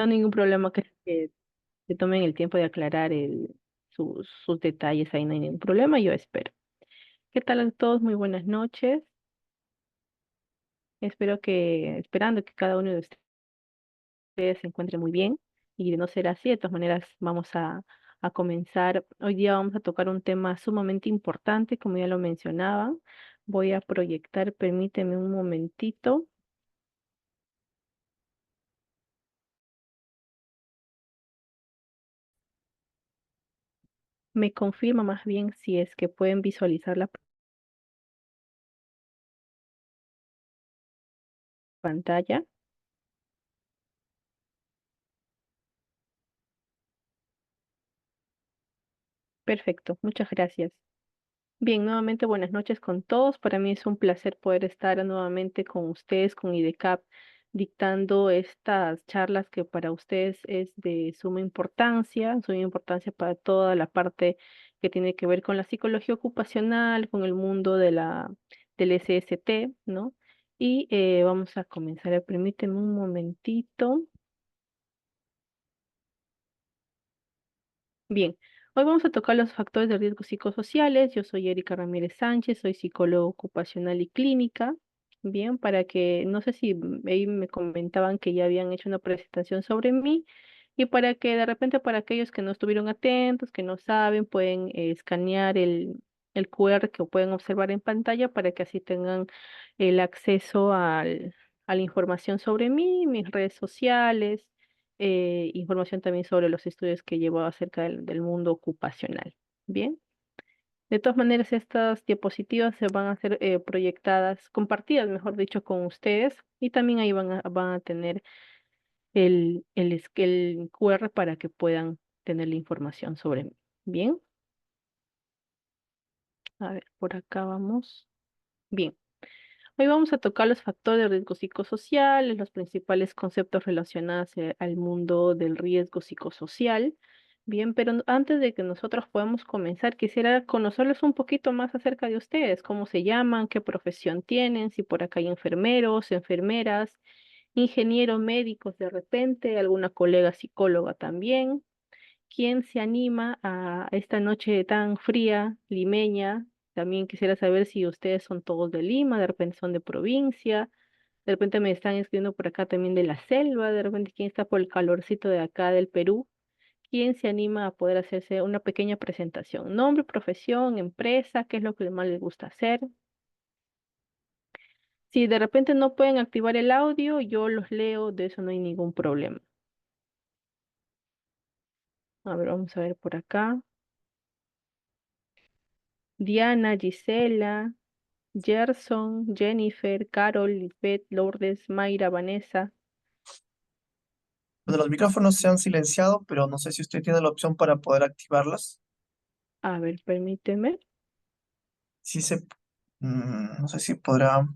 No, ningún problema que tomen el tiempo de aclarar sus detalles, ahí no hay ningún problema, yo espero. ¿Qué tal a todos? Muy buenas noches. Esperando que cada uno de ustedes se encuentre muy bien y de no ser así, de todas maneras vamos a comenzar. Hoy día vamos a tocar un tema sumamente importante, como ya lo mencionaban. Voy a proyectar, permíteme un momentito. Me confirma más bien si es que pueden visualizar la pantalla. Perfecto, muchas gracias. Bien, nuevamente buenas noches con todos. Para mí es un placer poder estar nuevamente con ustedes, con IDECAP, dictando estas charlas que para ustedes es de suma importancia para toda la parte que tiene que ver con la psicología ocupacional, con el mundo del SST, ¿no? Y vamos a comenzar. Permíteme un momentito. Bien, hoy vamos a tocar los factores de riesgo psicosociales. Yo soy Erika Ramírez Sánchez, soy psicóloga ocupacional y clínica. Bien, para que, no sé si ahí me comentaban que ya habían hecho una presentación sobre mí y para que de repente para aquellos que no estuvieron atentos, que no saben, pueden escanear el QR que pueden observar en pantalla para que así tengan el acceso a la información sobre mí, mis redes sociales, información también sobre los estudios que llevo acerca del mundo ocupacional. Bien, de todas maneras, estas diapositivas se van a ser proyectadas, compartidas, mejor dicho, con ustedes y también ahí van a tener el QR para que puedan tener la información sobre mí. Bien, a ver, por acá vamos. Bien. Hoy vamos a tocar los factores de riesgo psicosocial, los principales conceptos relacionados al mundo del riesgo psicosocial. Bien, pero antes de que nosotros podamos comenzar, quisiera conocerles un poquito más acerca de ustedes, cómo se llaman, qué profesión tienen, si por acá hay enfermeros, enfermeras, ingenieros médicos de repente, alguna colega psicóloga también. ¿Quién se anima a esta noche tan fría, limeña? También quisiera saber si ustedes son todos de Lima, de repente son de provincia, de repente me están escribiendo por acá también de la selva, de repente quién está por el calorcito de acá del Perú. ¿Quién se anima a poder hacerse una pequeña presentación? Nombre, profesión, empresa, qué es lo que más les gusta hacer. Si de repente no pueden activar el audio, yo los leo, de eso no hay ningún problema. A ver, vamos a ver por acá. Diana, Gisela. Gerson, Jennifer, Carol, Lisbeth, Lourdes, Mayra, Vanessa. Bueno, los micrófonos se han silenciado, pero no sé si usted tiene la opción para poder activarlas. A ver, permíteme. Sí se, no sé si podrá.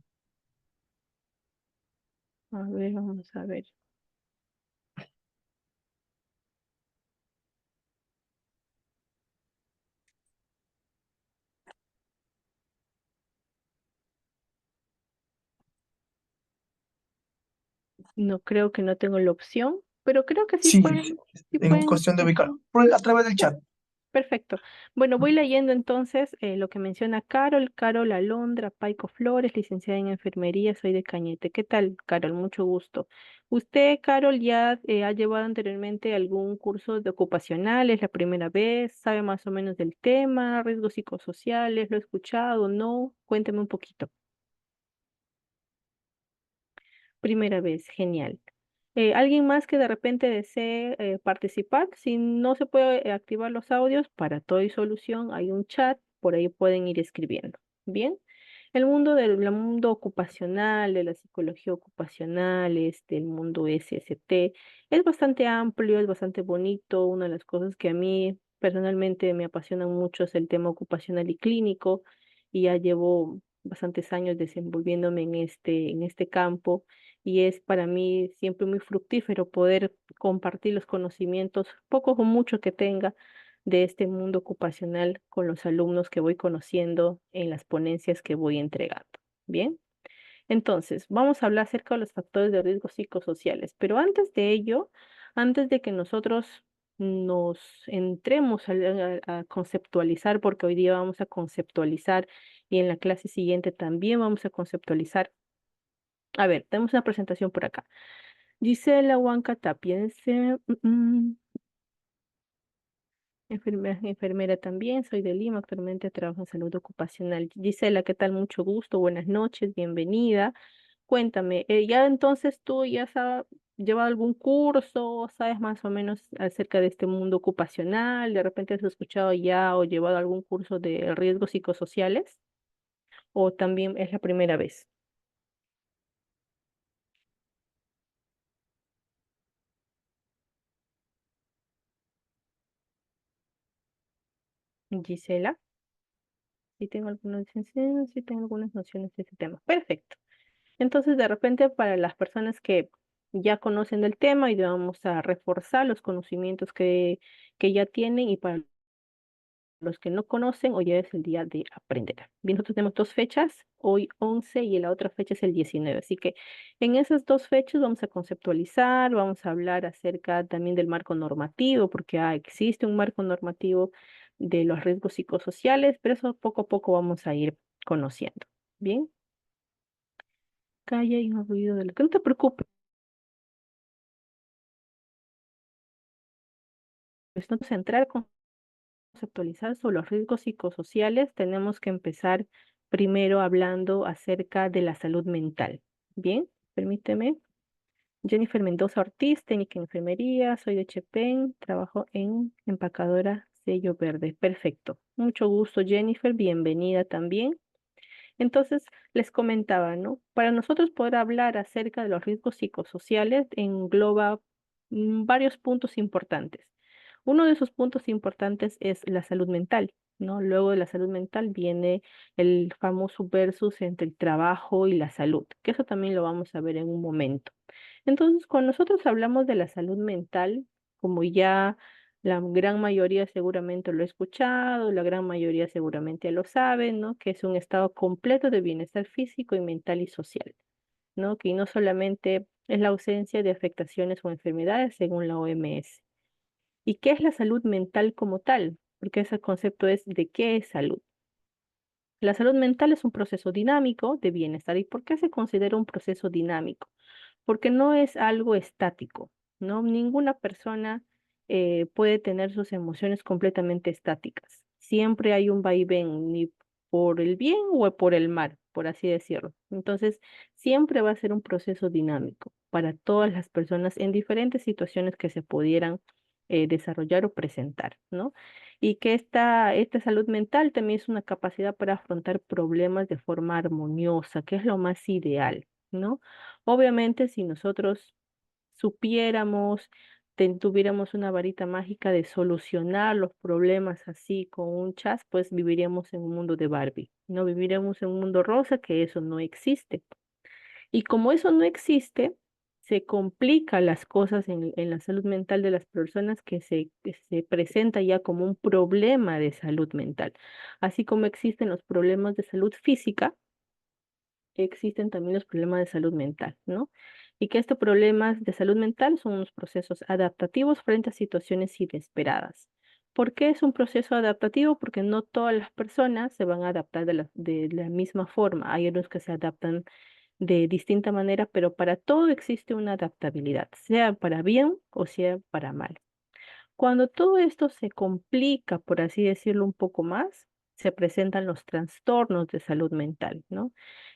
A ver, vamos a ver. No creo que no tengo la opción, pero creo que Sí, sí en pueden. cuestión de ubicar, Ujú. a través del chat. Perfecto. Bueno, voy leyendo entonces lo que menciona Carol. Carol Alondra Paico Flores, licenciada en enfermería, soy de Cañete. ¿Qué tal, Carol? Mucho gusto. ¿Usted, Carol, ya ha llevado anteriormente algún curso de ocupacional? ¿Es la primera vez? ¿Sabe más o menos del tema? ¿Riesgos psicosociales? ¿Lo ha escuchado? ¿No? Cuénteme un poquito. Primera vez, genial. ¿Alguien más que de repente desee participar? Si no se puede activar los audios, para todo y solución hay un chat, por ahí pueden ir escribiendo. Bien, el mundo ocupacional, de la psicología ocupacional, el mundo SST, es bastante amplio, es bastante bonito. Una de las cosas que a mí personalmente me apasionan mucho es el tema ocupacional y clínico, y ya llevo bastantes años desenvolviéndome en este campo y es para mí siempre muy fructífero poder compartir los conocimientos, pocos o muchos que tenga de este mundo ocupacional con los alumnos que voy conociendo en las ponencias que voy entregando. Bien, entonces vamos a hablar acerca de los factores de riesgo psicosociales, pero antes de ello, Antes de que nosotros nos entremos a conceptualizar, porque hoy día vamos a conceptualizar y en la clase siguiente también vamos a conceptualizar. A ver, tenemos una presentación por acá. Gisela Huanca Tapia, enfermera también, soy de Lima, actualmente trabajo en salud ocupacional. Gisela, ¿qué tal? Mucho gusto, buenas noches, bienvenida. Cuéntame, ya entonces tú ya has llevado algún curso, sabes más o menos acerca de este mundo ocupacional, de repente has escuchado ya o llevado algún curso de riesgos psicosociales, o también es la primera vez. Gisela, sí tengo algunas nociones de este tema. Perfecto. Entonces, de repente, para las personas que ya conocen del tema y vamos a reforzar los conocimientos que ya tienen y para los que no conocen, hoy ya es el día de aprender. Bien, nosotros tenemos dos fechas, hoy 11 y la otra fecha es el 19. Así que en esas dos fechas vamos a conceptualizar, vamos a hablar acerca también del marco normativo, porque existe un marco normativo de los riesgos psicosociales, pero eso poco a poco vamos a ir conociendo. Bien, calla y no ruido de lo que no te preocupes. Pues no centrar con conceptualizar sobre los riesgos psicosociales, tenemos que empezar primero hablando acerca de la salud mental. Bien, permíteme. Jennifer Mendoza Ortiz, técnica en enfermería, soy de Chepén, trabajo en empacadora sello verde. Perfecto. Mucho gusto, Jennifer, bienvenida también. Entonces, les comentaba, ¿no? Para nosotros poder hablar acerca de los riesgos psicosociales engloba varios puntos importantes. Uno de esos puntos importantes es la salud mental, ¿no? Luego de la salud mental viene el famoso versus entre el trabajo y la salud, que eso también lo vamos a ver en un momento. Entonces, cuando nosotros hablamos de la salud mental, como ya la gran mayoría seguramente lo ha escuchado, la gran mayoría seguramente lo sabe, ¿no? Que es un estado completo de bienestar físico y mental y social, ¿no? Que no solamente es la ausencia de afectaciones o enfermedades según la OMS. ¿Y qué es la salud mental como tal? Porque ese concepto es de qué es salud. La salud mental es un proceso dinámico de bienestar. ¿Y por qué se considera un proceso dinámico? Porque no es algo estático, ¿no? Ninguna persona puede tener sus emociones completamente estáticas. Siempre hay un vaivén, ni por el bien o por el mal, por así decirlo. Entonces, siempre va a ser un proceso dinámico para todas las personas en diferentes situaciones que se pudieran desarrollar o presentar, ¿no? Y que esta salud mental también es una capacidad para afrontar problemas de forma armoniosa, que es lo más ideal, ¿no? Obviamente, si nosotros supiéramos, tuviéramos una varita mágica de solucionar los problemas así con un chas, pues viviríamos en un mundo de Barbie, no viviríamos en un mundo rosa, que eso no existe. Y como eso no existe, se complican las cosas en la salud mental de las personas que se presenta ya como un problema de salud mental. Así como existen los problemas de salud física, existen también los problemas de salud mental, ¿no? Y que estos problemas de salud mental son unos procesos adaptativos frente a situaciones inesperadas. ¿Por qué es un proceso adaptativo? Porque no todas las personas se van a adaptar de la misma forma. Hay unos que se adaptan de distinta manera, pero para todo existe una adaptabilidad, sea para bien o sea para mal. Cuando todo esto se complica, por así decirlo, un poco más, se presentan los trastornos de salud mental, ¿no?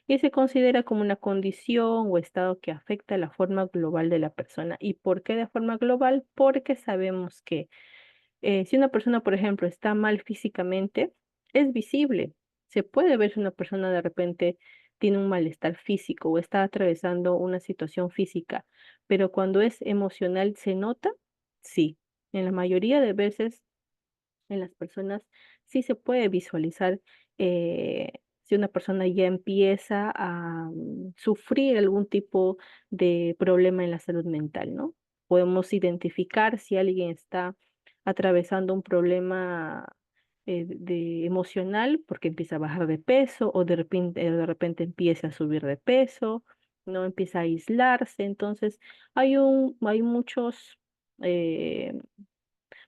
Y se considera como una condición o estado que afecta la forma global de la persona. ¿Y por qué de forma global? Porque sabemos que si una persona, por ejemplo, está mal físicamente, es visible. Se puede ver si una persona de repente tiene un malestar físico o está atravesando una situación física, pero cuando es emocional, ¿se nota? Sí. En la mayoría de veces en las personas sí se puede visualizar si una persona ya empieza a sufrir algún tipo de problema en la salud mental, ¿no? Podemos identificar si alguien está atravesando un problema emocional porque empieza a bajar de peso o de repente empieza a subir de peso, no empieza a aislarse. Entonces, hay muchos eh,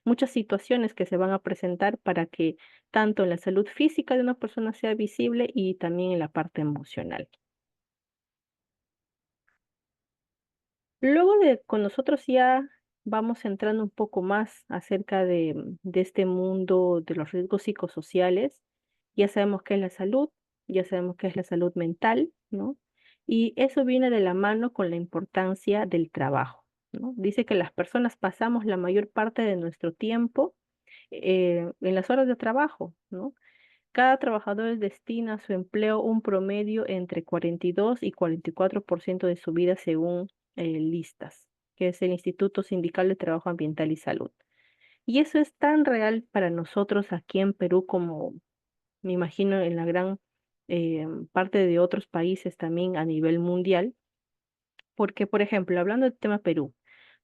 muchas situaciones que se van a presentar para que tanto en la salud física de una persona sea visible y también en la parte emocional. Luego de con nosotros ya vamos entrando un poco más acerca de este mundo de los riesgos psicosociales. Ya sabemos qué es la salud, ya sabemos qué es la salud mental, ¿no? Y eso viene de la mano con la importancia del trabajo, ¿no? Dice que las personas pasamos la mayor parte de nuestro tiempo en las horas de trabajo, ¿no? Cada trabajador destina a su empleo un promedio entre 42 y 44% de su vida según Listas, que es el Instituto Sindical de Trabajo Ambiental y Salud. Y eso es tan real para nosotros aquí en Perú como me imagino en la gran parte de otros países también a nivel mundial, porque, por ejemplo, hablando del tema Perú,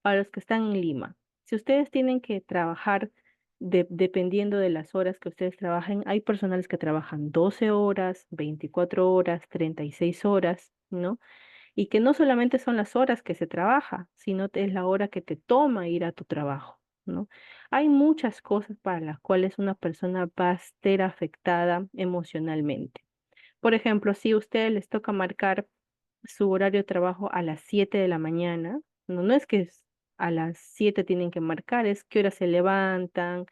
para los que están en Lima, si ustedes tienen que trabajar dependiendo de las horas que ustedes trabajen, hay personales que trabajan 12 horas, 24 horas, 36 horas, ¿no? Y que no solamente son las horas que se trabaja, sino es la hora que te toma ir a tu trabajo, ¿no? Hay muchas cosas para las cuales una persona va a estar afectada emocionalmente. Por ejemplo, si a ustedes les toca marcar su horario de trabajo a las 7 de la mañana, no es que a las 7 tienen que marcar, es qué hora se levantan,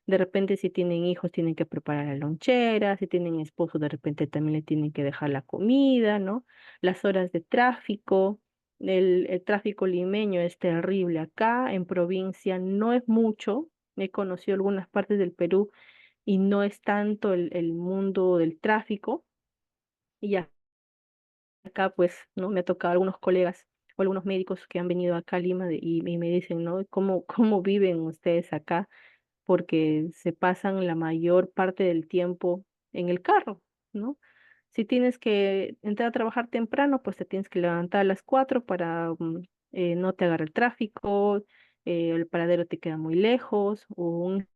de repente si tienen hijos tienen que preparar la lonchera, si tienen esposo de repente también le tienen que dejar la comida, ¿no? Las horas de tráfico, el tráfico limeño es terrible acá, en provincia no es mucho, he conocido algunas partes del Perú y no es tanto el mundo del tráfico. Y ya acá, pues, ¿no? Me ha tocado algunos colegas o algunos médicos que han venido acá a Lima y me dicen, ¿no? ¿Cómo viven ustedes acá? Porque se pasan la mayor parte del tiempo en el carro, ¿no? Si tienes que entrar a trabajar temprano, pues te tienes que levantar a las 4 para no te agarre el tráfico, el paradero te queda muy lejos o un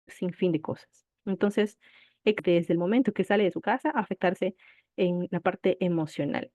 sinfín de cosas. Entonces, desde el momento que sale de su casa, afectarse en la parte emocional.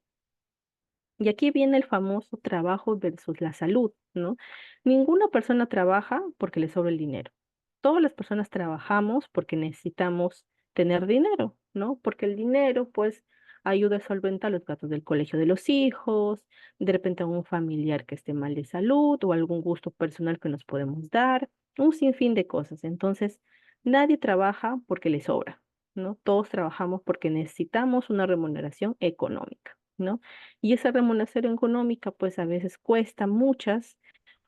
Y aquí viene el famoso trabajo versus la salud, ¿no? Ninguna persona trabaja porque le sobra el dinero. Todas las personas trabajamos porque necesitamos tener dinero, ¿no? Porque el dinero, pues, ayuda a solventar los gastos del colegio de los hijos, de repente a un familiar que esté mal de salud o algún gusto personal que nos podemos dar, un sinfín de cosas. Entonces, nadie trabaja porque le sobra, ¿no? Todos trabajamos porque necesitamos una remuneración económica, ¿no? Y esa remuneración económica, pues a veces cuesta muchas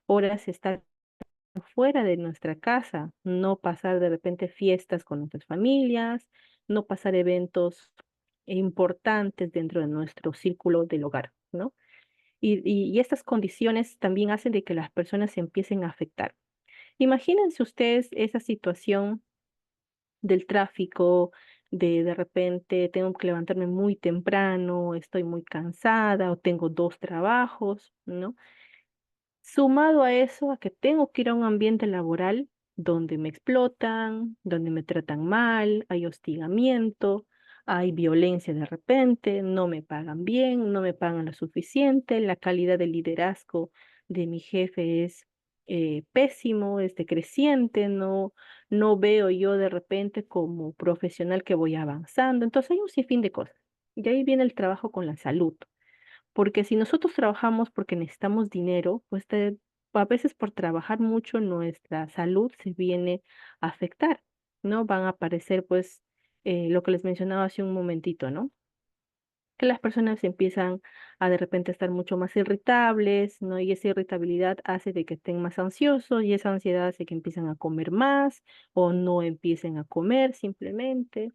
horas estar fuera de nuestra casa, no pasar de repente fiestas con nuestras familias, no pasar eventos importantes dentro de nuestro círculo del hogar, ¿no? Y estas condiciones también hacen de que las personas se empiecen a afectar. Imagínense ustedes esa situación del tráfico, de repente tengo que levantarme muy temprano, estoy muy cansada o tengo dos trabajos, ¿no? Sumado a eso, a que tengo que ir a un ambiente laboral donde me explotan, donde me tratan mal, hay hostigamiento, hay violencia de repente, no me pagan bien, no me pagan lo suficiente, la calidad de liderazgo de mi jefe es pésimo, es decreciente, no veo yo de repente como profesional que voy avanzando. Entonces hay un sinfín de cosas. Y ahí viene el trabajo con la salud. Porque si nosotros trabajamos porque necesitamos dinero, pues a veces por trabajar mucho nuestra salud se viene a afectar, ¿no? Van a aparecer pues lo que les mencionaba hace un momentito, ¿no? Que las personas empiezan a de repente estar mucho más irritables, ¿no? Y esa irritabilidad hace de que estén más ansiosos y esa ansiedad hace que empiecen a comer más o no empiecen a comer simplemente,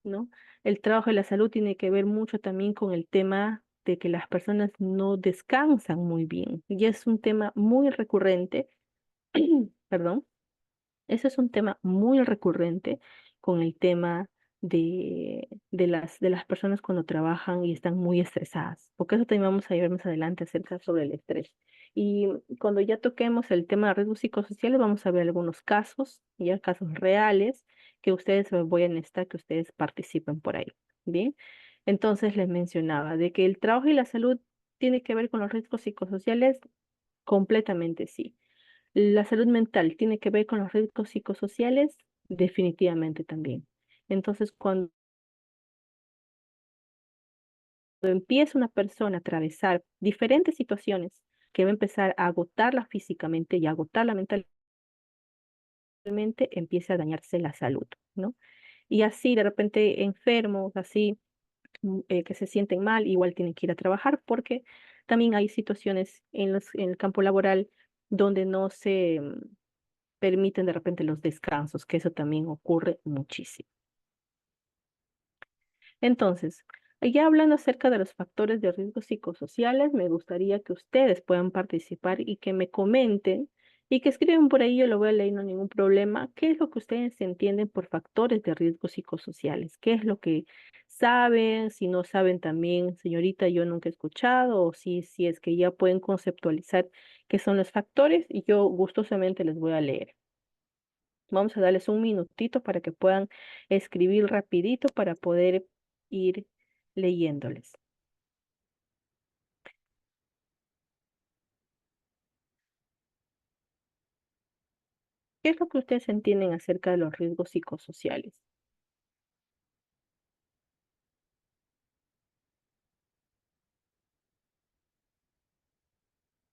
¿no? El trabajo de la salud tiene que ver mucho también con el tema de que las personas no descansan muy bien y es un tema muy recurrente, perdón, ese es un tema muy recurrente con el tema de las personas cuando trabajan y están muy estresadas, porque eso también vamos a ver más adelante acerca sobre el estrés. Y cuando ya toquemos el tema de riesgos psicosociales, vamos a ver algunos casos, ya casos reales, que ustedes voy a necesitar que ustedes participen por ahí. Bien, entonces les mencionaba de que el trabajo y la salud ¿Tiene que ver con los riesgos psicosociales? Completamente sí. ¿La salud mental tiene que ver con los riesgos psicosociales? Definitivamente también. Entonces, cuando empieza una persona a atravesar diferentes situaciones que va a empezar a agotarla físicamente y a agotarla mentalmente, empieza a dañarse la salud, ¿no? Y así de repente enfermos, así que se sienten mal, igual tienen que ir a trabajar porque también hay situaciones en el campo laboral donde no se permiten de repente los descansos, que eso también ocurre muchísimo. Entonces, ya hablando acerca de los factores de riesgo psicosociales, me gustaría que ustedes puedan participar y que me comenten y que escriban por ahí, yo lo voy a leer, no hay ningún problema. ¿Qué es lo que ustedes entienden por factores de riesgo psicosociales? ¿Qué es lo que saben? Si no saben también, señorita, yo nunca he escuchado, o si es que ya pueden conceptualizar qué son los factores, y yo gustosamente les voy a leer. Vamos a darles un minutito para que puedan escribir rapidito para poder ir leyéndoles. ¿Qué es lo que ustedes entienden acerca de los riesgos psicosociales?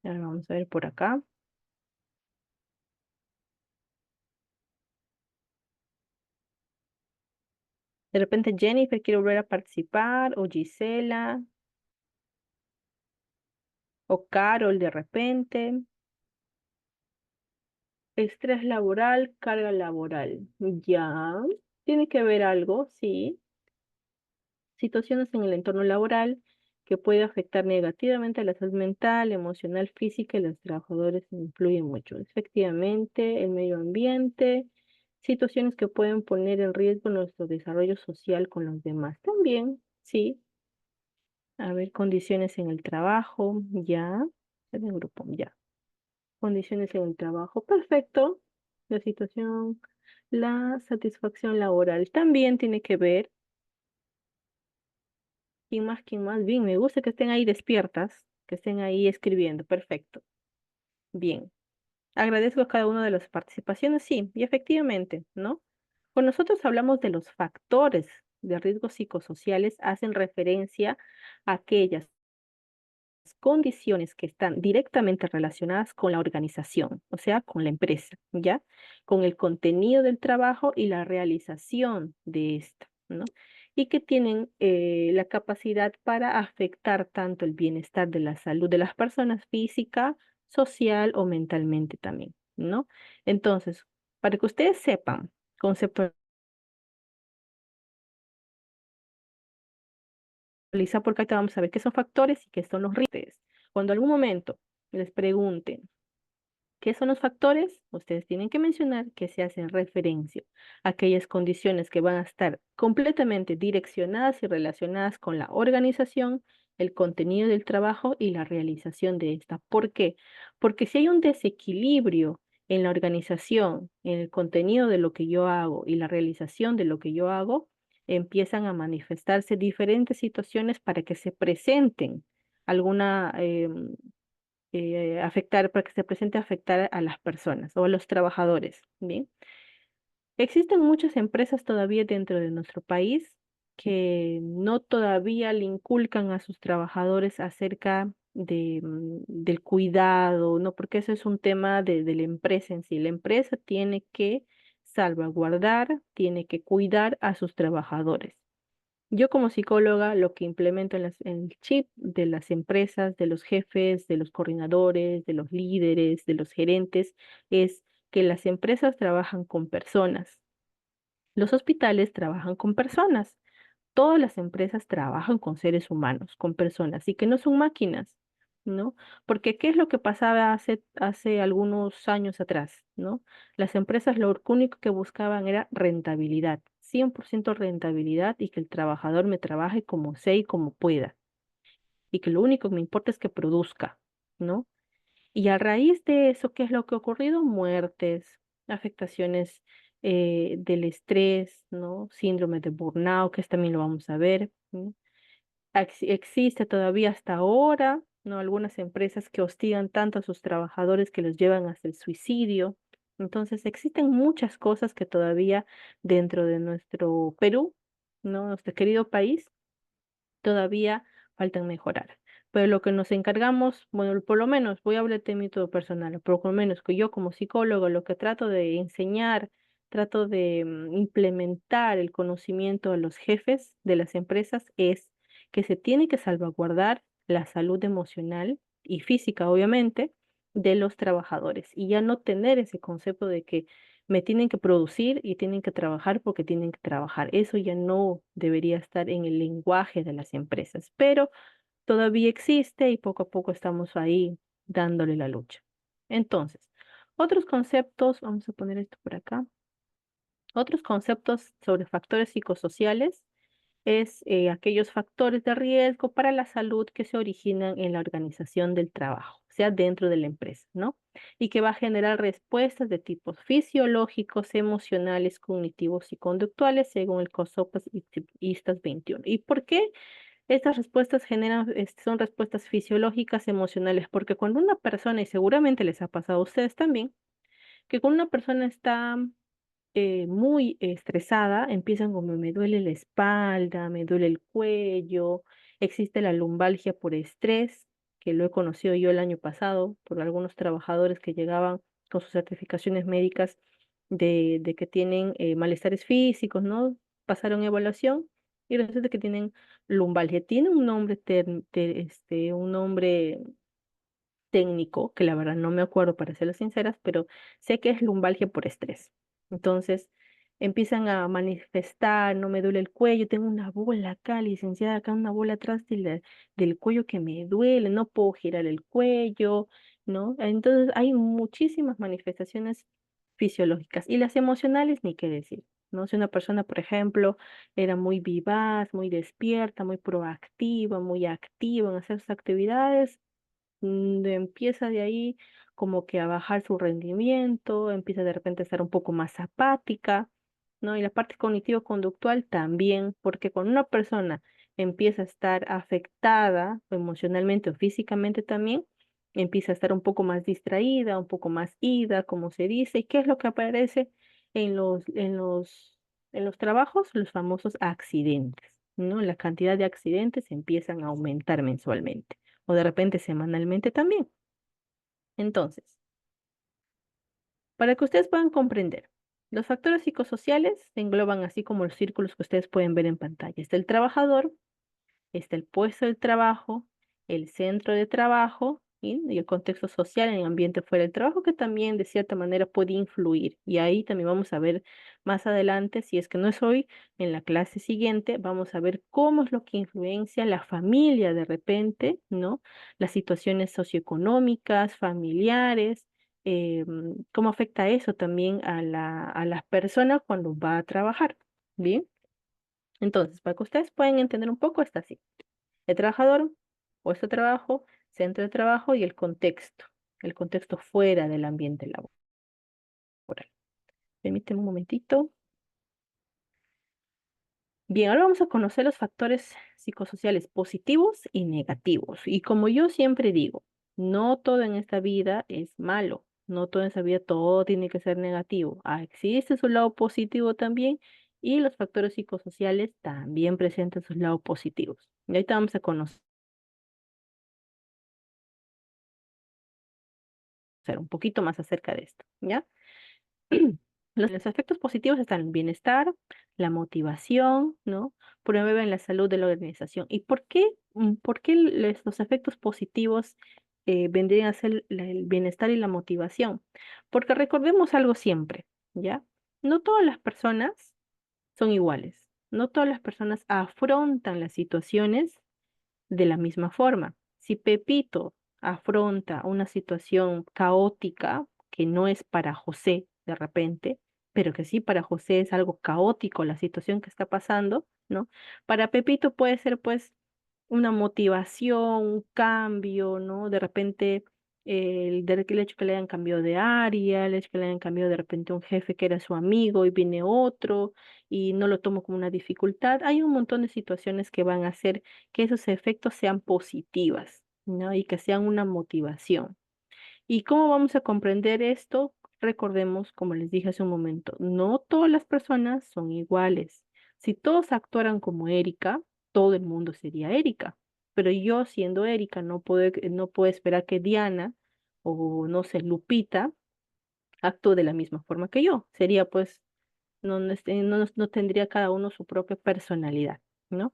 A ver, vamos a ver por acá. De repente Jennifer quiere volver a participar, o Gisela, o Carol de repente. Estrés laboral, carga laboral. Ya, tiene que ver algo, sí. Situaciones en el entorno laboral que puede afectar negativamente a la salud mental, emocional, física y los trabajadores influyen mucho. Efectivamente, el medio ambiente, situaciones que pueden poner en riesgo nuestro desarrollo social con los demás. También, sí. A ver, condiciones en el trabajo, ya. En el grupo, ya. Condiciones en el trabajo, perfecto. La situación, la satisfacción laboral también tiene que ver. ¿Quién más? ¿Quién más? Bien, me gusta que estén ahí despiertas, que estén ahí escribiendo. Perfecto. Bien. Agradezco a cada una de las participaciones, sí, y efectivamente, ¿no? Cuando nosotros hablamos de los factores de riesgos psicosociales, hacen referencia a aquellas condiciones que están directamente relacionadas con la organización, o sea, con la empresa, ¿ya? Con el contenido del trabajo y la realización de esta, ¿no? Y que tienen la capacidad para afectar tanto el bienestar de la salud de las personas física, social o mentalmente también, ¿no? Entonces, para que ustedes sepan conceptualizar, porque ahorita vamos a ver qué son factores y qué son los riesgos. Cuando algún momento les pregunten, ¿qué son los factores? Ustedes tienen que mencionar que se hacen referencia a aquellas condiciones que van a estar completamente direccionadas y relacionadas con la organización, el contenido del trabajo y la realización de esta. ¿Por qué? Porque si hay un desequilibrio en la organización, en el contenido de lo que yo hago y la realización de lo que yo hago, empiezan a manifestarse diferentes situaciones para que se presenten alguna afectar, para que se presente afectar a las personas o a los trabajadores. Bien, existen muchas empresas todavía dentro de nuestro país que no todavía le inculcan a sus trabajadores acerca del cuidado, ¿no? Porque eso es un tema de la empresa en sí. La empresa tiene que salvaguardar, tiene que cuidar a sus trabajadores. Yo como psicóloga lo que implemento en el chip de las empresas, de los jefes, de los coordinadores, de los líderes, de los gerentes, es que las empresas trabajan con personas. Los hospitales trabajan con personas. Todas las empresas trabajan con seres humanos, con personas, y que no son máquinas, ¿no? Porque ¿qué es lo que pasaba hace algunos años atrás, ¿no? Las empresas lo único que buscaban era rentabilidad, 100% rentabilidad, y que el trabajador me trabaje como sea y como pueda, y que lo único que me importa es que produzca, ¿no? Y a raíz de eso, ¿qué es lo que ha ocurrido? Muertes, afectaciones del estrés, ¿no? Síndrome de burnout, que también lo vamos a ver, ¿no? Existe todavía hasta ahora ¿no? Algunas empresas que hostigan tanto a sus trabajadores que los llevan hasta el suicidio. Entonces, existen muchas cosas que todavía dentro de nuestro Perú, ¿no? Nuestro querido país, todavía faltan mejorar. Pero lo que nos encargamos, bueno, por lo menos, voy a hablar de mi método personal, por lo menos que yo como psicólogo lo que trato de enseñar, trato de implementar el conocimiento a los jefes de las empresas es que se tiene que salvaguardar la salud emocional y física, obviamente, de los trabajadores y ya no tener ese concepto de que me tienen que producir y tienen que trabajar porque tienen que trabajar. Eso ya no debería estar en el lenguaje de las empresas, pero todavía existe y poco a poco estamos ahí dándole la lucha. Entonces, otros conceptos, vamos a poner esto por acá, otros conceptos sobre factores psicosociales es aquellos factores de riesgo para la salud que se originan en la organización del trabajo, o sea, dentro de la empresa, ¿no? Y que va a generar respuestas de tipos fisiológicos, emocionales, cognitivos y conductuales, según el COSOPAS y ISTAS 21. ¿Y por qué estas respuestas generan, son respuestas fisiológicas, emocionales? Porque cuando una persona, y seguramente les ha pasado a ustedes también, que cuando una persona está muy estresada, empiezan como me duele la espalda, me duele el cuello, existe la lumbalgia por estrés, que lo he conocido yo el año pasado por algunos trabajadores que llegaban con sus certificaciones médicas de que tienen malestares físicos, ¿no? Pasaron evaluación y resulta que tienen lumbalgia. Tiene un nombre, un nombre técnico, que la verdad no me acuerdo para serles sinceras, pero sé que es lumbalgia por estrés. Entonces empiezan a manifestar, no me duele el cuello, tengo una bola acá, licenciada, acá una bola atrás del cuello que me duele, no puedo girar el cuello, ¿no? Entonces hay muchísimas manifestaciones fisiológicas y las emocionales, ni qué decir. ¿No? Si una persona, por ejemplo, era muy vivaz, muy despierta, muy proactiva, muy activa en hacer sus actividades, empieza de ahí como que a bajar su rendimiento, empieza de repente a estar un poco más apática, ¿no? Y la parte cognitivo-conductual también, porque cuando una persona empieza a estar afectada emocionalmente o físicamente también, empieza a estar un poco más distraída, un poco más ida, como se dice. ¿Y qué es lo que aparece en los trabajos? Los famosos accidentes, ¿no? La cantidad de accidentes empiezan a aumentar mensualmente o de repente semanalmente también. Entonces, para que ustedes puedan comprender, los factores psicosociales se engloban así como los círculos que ustedes pueden ver en pantalla. Está el trabajador, está el puesto de trabajo, el centro de trabajo y el contexto social en el ambiente fuera del trabajo que también de cierta manera puede influir. Y ahí también vamos a ver más adelante, si es que no es hoy, en la clase siguiente, vamos a ver cómo es lo que influencia la familia de repente, ¿no? Las situaciones socioeconómicas, familiares. Cómo afecta eso también a a las personas cuando va a trabajar. Bien, entonces, para que ustedes puedan entender un poco, está así. El trabajador, puesto de trabajo, centro de trabajo y el contexto fuera del ambiente laboral. Permíteme un momentito. Bien, ahora vamos a conocer los factores psicosociales positivos y negativos. Y como yo siempre digo, no todo en esta vida es malo, no todo en esta vida todo tiene que ser negativo. Ah, existe su lado positivo también y los factores psicosociales también presentan sus lados positivos. Y ahorita vamos a conocer un poquito más acerca de esto, ¿ya? Los aspectos positivos están el bienestar, la motivación, ¿no? Promueven la salud de la organización. ¿Y por qué los efectos positivos vendrían a ser el bienestar y la motivación? Porque recordemos algo siempre, ¿ya? No todas las personas son iguales. No todas las personas afrontan las situaciones de la misma forma. Si Pepito afronta una situación caótica que no es para José de repente, pero que sí para José es algo caótico la situación que está pasando, ¿no? Para Pepito puede ser pues una motivación, un cambio, ¿no? De repente el hecho que le hayan cambiado de área, el hecho que le hayan cambiado de repente un jefe que era su amigo y viene otro y no lo tomo como una dificultad. Hay un montón de situaciones que van a hacer que esos efectos sean positivas. ¿no? Y que sean una motivación. ¿Y cómo vamos a comprender esto? Recordemos, como les dije hace un momento, no todas las personas son iguales. Si todos actuaran como Erika, todo el mundo sería Erika. Pero yo siendo Erika no puedo esperar que Diana o no sé, Lupita actúe de la misma forma que yo. Sería pues, no tendría cada uno su propia personalidad, ¿no?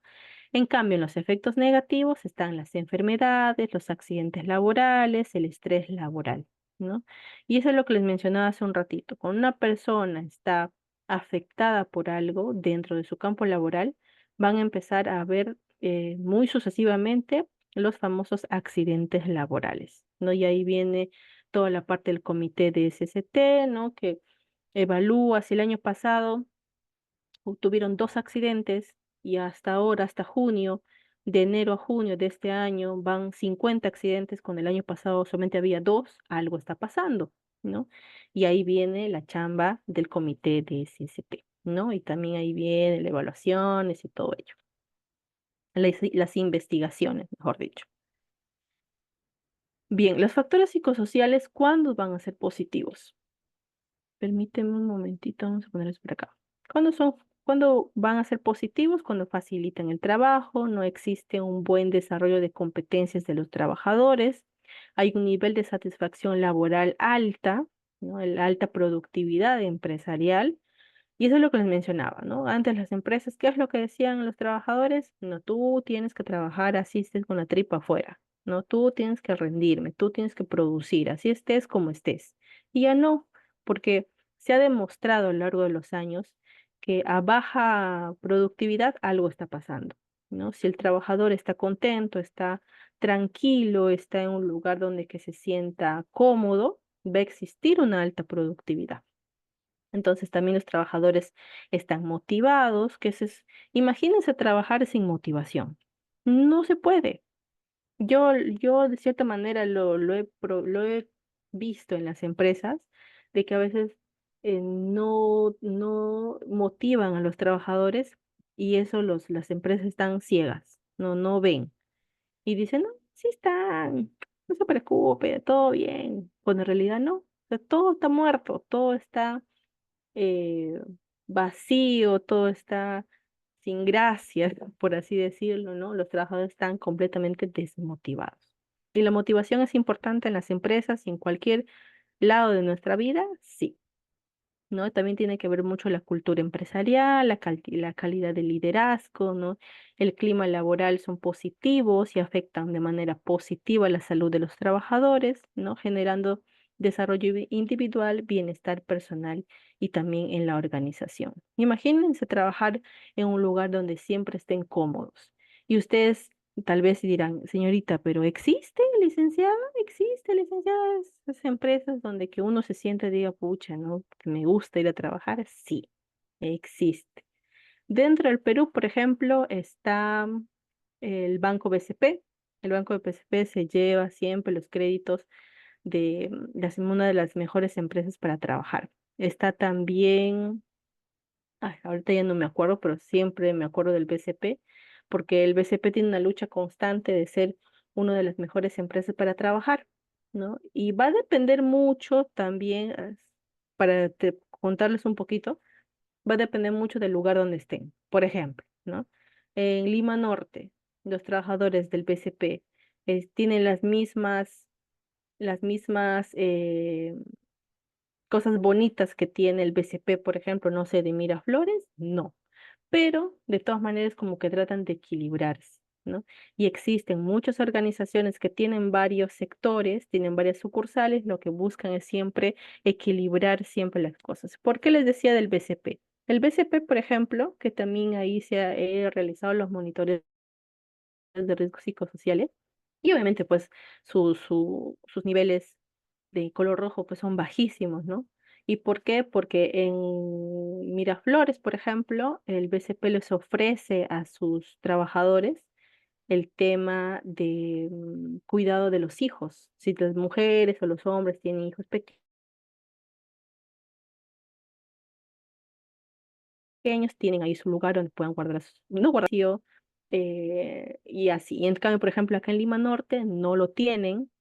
En cambio, en los efectos negativos están las enfermedades, los accidentes laborales, el estrés laboral, ¿no? Y eso es lo que les mencionaba hace un ratito. Cuando una persona está afectada por algo dentro de su campo laboral, van a empezar a ver muy sucesivamente los famosos accidentes laborales, ¿no? Y ahí viene toda la parte del comité de SST, ¿no? Que evalúa si el año pasado tuvieron dos accidentes y hasta ahora, hasta junio, de enero a junio de este año, van 50 accidentes, cuando el año pasado solamente había dos, algo está pasando, ¿no? Y ahí viene la chamba del comité de SST, ¿no? Y también ahí viene las evaluaciones y todo ello, las investigaciones, mejor dicho. Bien, los factores psicosociales, ¿cuándo van a ser positivos? Permíteme un momentito, vamos a ponerlos por acá. Cuando van a ser positivos? Cuando facilitan el trabajo, no existe un buen desarrollo de competencias de los trabajadores, hay un nivel de satisfacción laboral alta, ¿no? La alta productividad empresarial, y eso es lo que les mencionaba, ¿no? Antes las empresas, ¿qué es lo que decían los trabajadores? No, tú tienes que trabajar así estés con la tripa afuera, no, tú tienes que rendirme, tú tienes que producir, así estés como estés. Y ya no, porque se ha demostrado a lo largo de los años que a baja productividad algo está pasando, ¿no? Si el trabajador está contento, está tranquilo, está en un lugar donde que se sienta cómodo, va a existir una alta productividad. Entonces también los trabajadores están motivados, imagínense trabajar sin motivación. No se puede. Yo de cierta manera lo he visto en las empresas, de que a veces no motivan a los trabajadores y eso las empresas están ciegas, no ven. Y dicen, no, sí están, no se preocupe, todo bien. Cuando en realidad no, o sea, todo está muerto, todo está eh, vacío, todo está sin gracia, por así decirlo, ¿no? Los trabajadores están completamente desmotivados. ¿Y la motivación es importante en las empresas y en cualquier lado de nuestra vida? Sí. ¿No? También tiene que ver mucho la cultura empresarial, la calidad del liderazgo, ¿no? El clima laboral son positivos y afectan de manera positiva la salud de los trabajadores, ¿no? Generando desarrollo individual, bienestar personal y también en la organización. Imagínense trabajar en un lugar donde siempre estén cómodos. Y ustedes tal vez dirán, señorita, pero ¿existe licenciada? ¿Existe licenciada? Esas empresas donde que uno se siente y diga, pucha, ¿no? Que me gusta ir a trabajar. Sí, existe. Dentro del Perú, por ejemplo, está el Banco BCP. El Banco de BCP se lleva siempre los créditos de una de las mejores empresas para trabajar. Está también, ay, ahorita ya no me acuerdo, pero siempre me acuerdo del BCP, porque el BCP tiene una lucha constante de ser una de las mejores empresas para trabajar, ¿no? Y va a depender mucho también, para contarles un poquito, va a depender mucho del lugar donde estén. Por ejemplo, ¿no? En Lima Norte, los trabajadores del BCP tienen las mismas cosas bonitas que tiene el BCP, por ejemplo, no sé, de Miraflores, no, pero de todas maneras como que tratan de equilibrarse, ¿no? Y existen muchas organizaciones que tienen varios sectores, tienen varias sucursales, lo que buscan es siempre equilibrar siempre las cosas. ¿Por qué les decía del BCP? El BCP, por ejemplo, que también ahí he realizado los monitores de riesgos psicosociales, y obviamente pues sus niveles de color rojo pues son bajísimos, ¿no? ¿Y por qué? Porque en Miraflores, por ejemplo, el BCP les ofrece a sus trabajadores el tema de cuidado de los hijos. Si las mujeres o los hombres tienen hijos pequeños, tienen ahí su lugar donde puedan guardar, no guardar, Y así. En cambio, por ejemplo, acá en Lima Norte no lo tienen,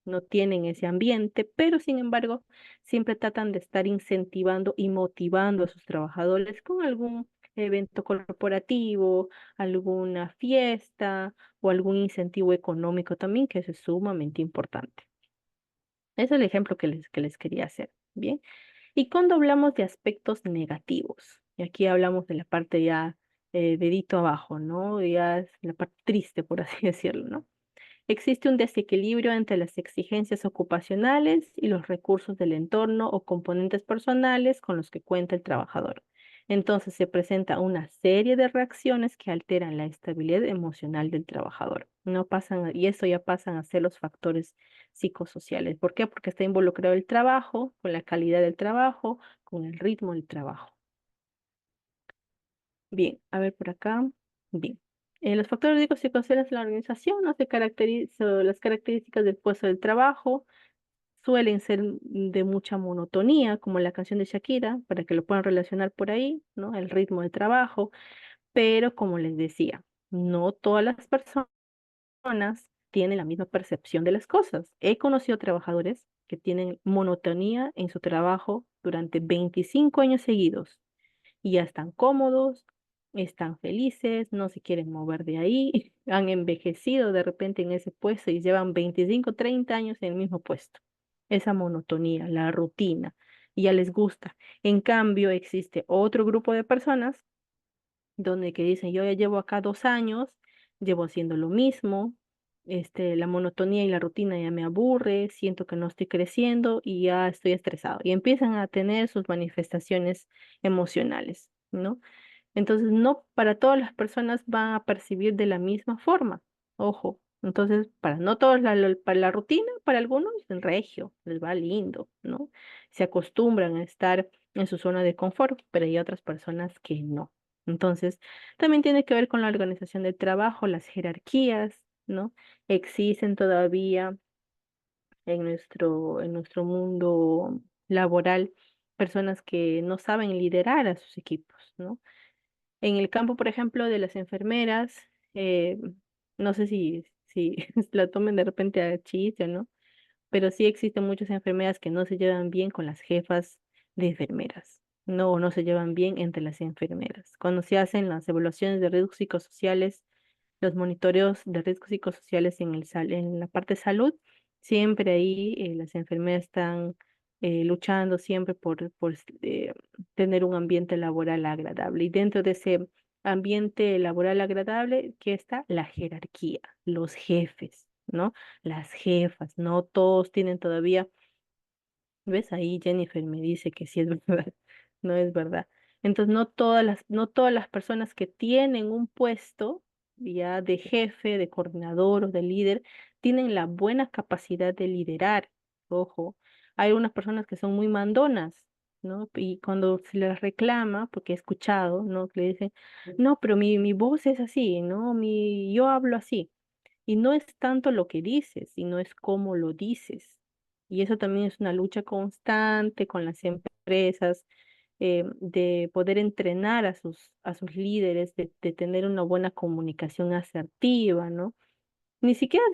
no tienen ese ambiente, pero sin embargo, siempre tratan de estar incentivando y motivando a sus trabajadores con algún evento corporativo, alguna fiesta o algún incentivo económico también, que eso es sumamente importante. Ese es el ejemplo que les quería hacer. Bien. Y cuando hablamos de aspectos negativos, y aquí hablamos de la parte ya dedito abajo, ¿no? Ya es la parte triste, por así decirlo, ¿no? Existe un desequilibrio entre las exigencias ocupacionales y los recursos del entorno o componentes personales con los que cuenta el trabajador. Entonces se presenta una serie de reacciones que alteran la estabilidad emocional del trabajador. No pasan, y eso ya pasan a ser los factores psicosociales. ¿Por qué? Porque está involucrado el trabajo, con la calidad del trabajo, con el ritmo del trabajo. Bien, a ver por acá. Bien. Los factores riesgos psicosociales de la organización no se caracterizan, las características del puesto del trabajo suelen ser de mucha monotonía, como la canción de Shakira, para que lo puedan relacionar por ahí, ¿no? El ritmo de trabajo, pero como les decía, no todas las personas tienen la misma percepción de las cosas. He conocido trabajadores que tienen monotonía en su trabajo durante 25 años seguidos y ya están cómodos, están felices, no se quieren mover de ahí, han envejecido de repente en ese puesto y llevan 25, 30 años en el mismo puesto. Esa monotonía, la rutina, y ya les gusta. En cambio, existe otro grupo de personas donde que dicen, yo ya llevo acá 2 años, llevo haciendo lo mismo, la monotonía y la rutina ya me aburre, siento que no estoy creciendo y ya estoy estresado. Y empiezan a tener sus manifestaciones emocionales, ¿no? Entonces, no para todas las personas van a percibir de la misma forma. Ojo. Entonces, para no todos, para la rutina, para algunos, el regio, les va lindo, ¿no? Se acostumbran a estar en su zona de confort, pero hay otras personas que no. Entonces, también tiene que ver con la organización del trabajo, las jerarquías, ¿no? Existen todavía en nuestro mundo laboral personas que no saben liderar a sus equipos, ¿no? En el campo, por ejemplo, de las enfermeras, no sé si la tomen de repente a chiste o no, pero sí existen muchas enfermeras que no se llevan bien con las jefas de enfermeras. No se llevan bien entre las enfermeras. Cuando se hacen las evaluaciones de riesgos psicosociales, los monitoreos de riesgos psicosociales en la parte de salud, siempre ahí las enfermeras están luchando siempre por tener un ambiente laboral agradable. Y dentro de ese ambiente laboral agradable, ¿qué está? La jerarquía, los jefes, ¿no? Las jefas, no todos tienen todavía. ¿Ves? Ahí Jennifer me dice que sí es verdad, no es verdad. Entonces, no todas las personas que tienen un puesto ya de jefe, de coordinador o de líder, tienen la buena capacidad de liderar. Ojo, hay unas personas que son muy mandonas, ¿no? Y cuando se les reclama, porque he escuchado, ¿no? Que le dicen, no, pero mi voz es así, ¿no? Yo hablo así. Y no es tanto lo que dices, sino es cómo lo dices. Y eso también es una lucha constante con las empresas, de poder entrenar a sus líderes, de tener una buena comunicación asertiva, ¿no? Ni siquiera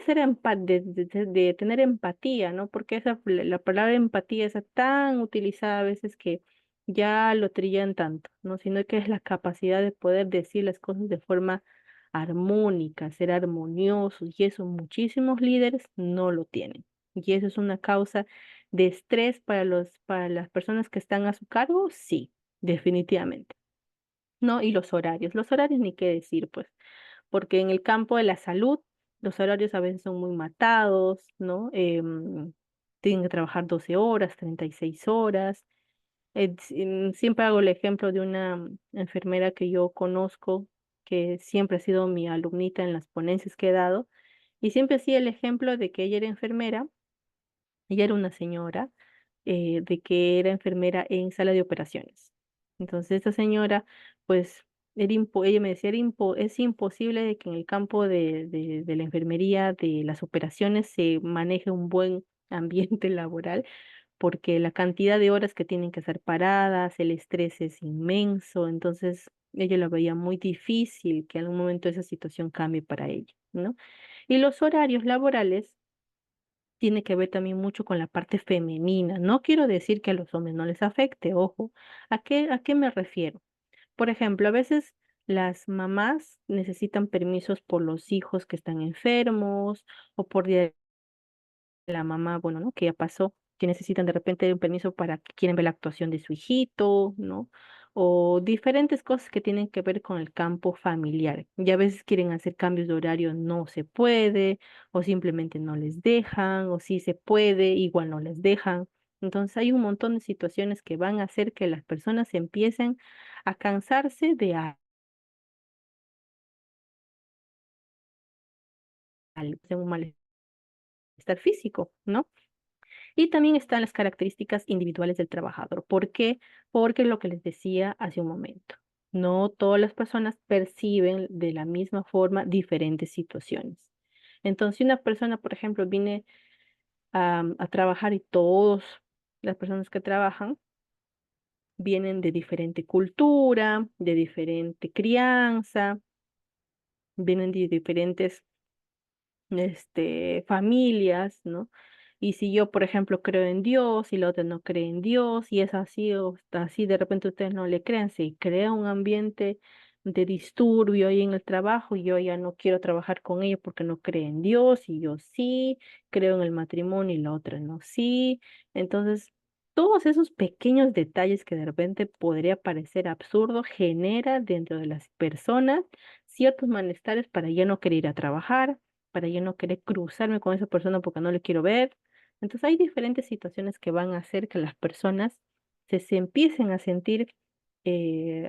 de, ser de tener empatía, ¿no? Porque la palabra empatía está tan utilizada a veces que ya lo trillan tanto, ¿no? Sino que es la capacidad de poder decir las cosas de forma armónica, ser armoniosos, y eso muchísimos líderes no lo tienen. Y eso es una causa de estrés para para las personas que están a su cargo, sí, definitivamente. ¿No? Y los horarios ni qué decir, pues porque en el campo de la salud los horarios a veces son muy matados, ¿no? Tienen que trabajar 12 horas, 36 horas. Siempre hago el ejemplo de una enfermera que yo conozco, que siempre ha sido mi alumnita en las ponencias que he dado, y siempre hacía el ejemplo de que ella era enfermera, ella era una señora, de que era enfermera en sala de operaciones. Entonces, esta señora, pues, ella me decía, es imposible de que en el campo de la enfermería, de las operaciones, se maneje un buen ambiente laboral, porque la cantidad de horas que tienen que estar paradas, el estrés es inmenso. Entonces, Ella lo veía muy difícil que en algún momento esa situación cambie para ella, ¿no? Y los horarios laborales tiene que ver también mucho con la parte femenina. No quiero decir que a los hombres no les afecte, ojo. A qué me refiero? Por ejemplo, a veces las mamás necesitan permisos por los hijos que están enfermos o por día la mamá, bueno, ¿no? Que ya pasó, que necesitan de repente un permiso para que quieren ver la actuación de su hijito, ¿no? O diferentes cosas que tienen que ver con el campo familiar. Y a veces quieren hacer cambios de horario, no se puede, o simplemente no les dejan, o sí se puede, igual no les dejan. Entonces hay un montón de situaciones que van a hacer que las personas empiecen a cansarse de un malestar físico, ¿no? Y también están las características individuales del trabajador. ¿Por qué? Porque lo que les decía hace un momento, no todas las personas perciben de la misma forma diferentes situaciones. Entonces, si una persona, por ejemplo, viene a trabajar y todas las personas que trabajan vienen de diferente cultura, de diferente crianza, vienen de diferentes familias, ¿no? Y si yo, por ejemplo, creo en Dios y la otra no cree en Dios y es así o está así, de repente ustedes no le crean, se crea un ambiente de disturbio ahí en el trabajo y yo ya no quiero trabajar con ella porque no cree en Dios y yo sí, creo en el matrimonio y la otra no sí. Entonces, todos esos pequeños detalles que de repente podría parecer absurdo genera dentro de las personas ciertos malestares para ya no querer ir a trabajar, para yo no querer cruzarme con esa persona porque no le quiero ver. Entonces hay diferentes situaciones que van a hacer que las personas se empiecen a sentir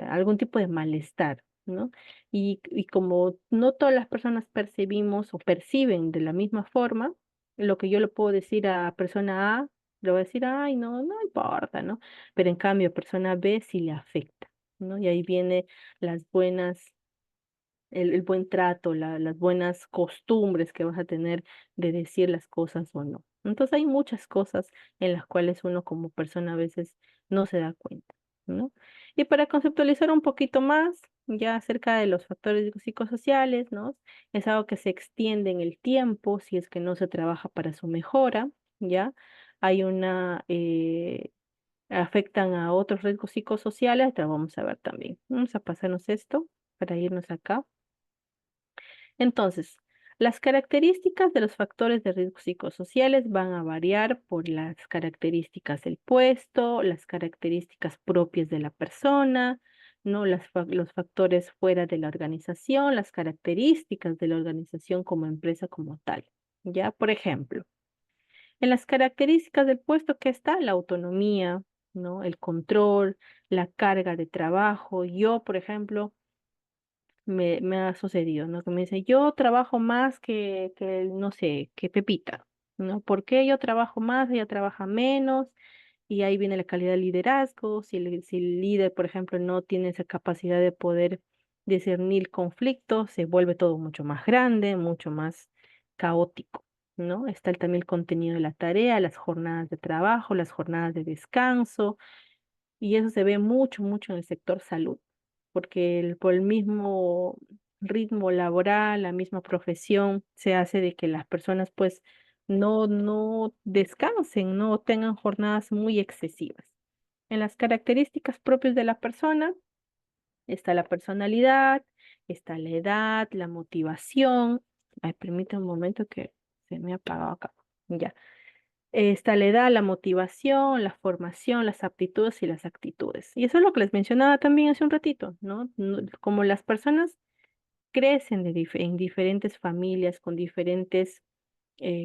algún tipo de malestar, ¿no? Y como no todas las personas percibimos o perciben de la misma forma, lo que yo le puedo decir a persona A, le voy a decir, ay, no, no importa, ¿no? Pero en cambio a persona B sí le afecta, ¿no? Y ahí viene las buenas el buen trato, las buenas costumbres que vas a tener de decir las cosas o no. Entonces hay muchas cosas en las cuales uno como persona a veces no se da cuenta, ¿no? Y para conceptualizar un poquito más, ya acerca de los factores psicosociales, ¿no? Es algo que se extiende en el tiempo si es que no se trabaja para su mejora, ¿ya? Hay afectan a otros riesgos psicosociales, te lo vamos a ver también. Vamos a pasarnos esto para irnos acá. Entonces, las características de los factores de riesgo psicosociales van a variar por las características del puesto, las características propias de la persona, ¿no? Los factores fuera de la organización, las características de la organización como empresa como tal. Ya, por ejemplo, en las características del puesto que está la autonomía, ¿no? El control, la carga de trabajo. Yo, por ejemplo, me ha sucedido, ¿no? Que me dice, yo trabajo más no sé, que Pepita, ¿no? ¿Por qué yo trabajo más, ella trabaja menos? Y ahí viene la calidad de liderazgo. Si el líder, por ejemplo, no tiene esa capacidad de poder discernir conflictos, se vuelve todo mucho más grande, mucho más caótico, ¿no? Está también el contenido de la tarea, las jornadas de trabajo, las jornadas de descanso y eso se ve mucho, mucho en el sector salud, porque por el mismo ritmo laboral, la misma profesión, se hace de que las personas pues no descansen, no tengan jornadas muy excesivas. En las características propias de la persona está la personalidad, está la edad, la motivación. Ay, permítame un momento que se me ha apagado acá. Ya. Está la edad, la motivación, la formación, las aptitudes y las actitudes. Y eso es lo que les mencionaba también hace un ratito, ¿no? Como las personas crecen en diferentes familias, con diferentes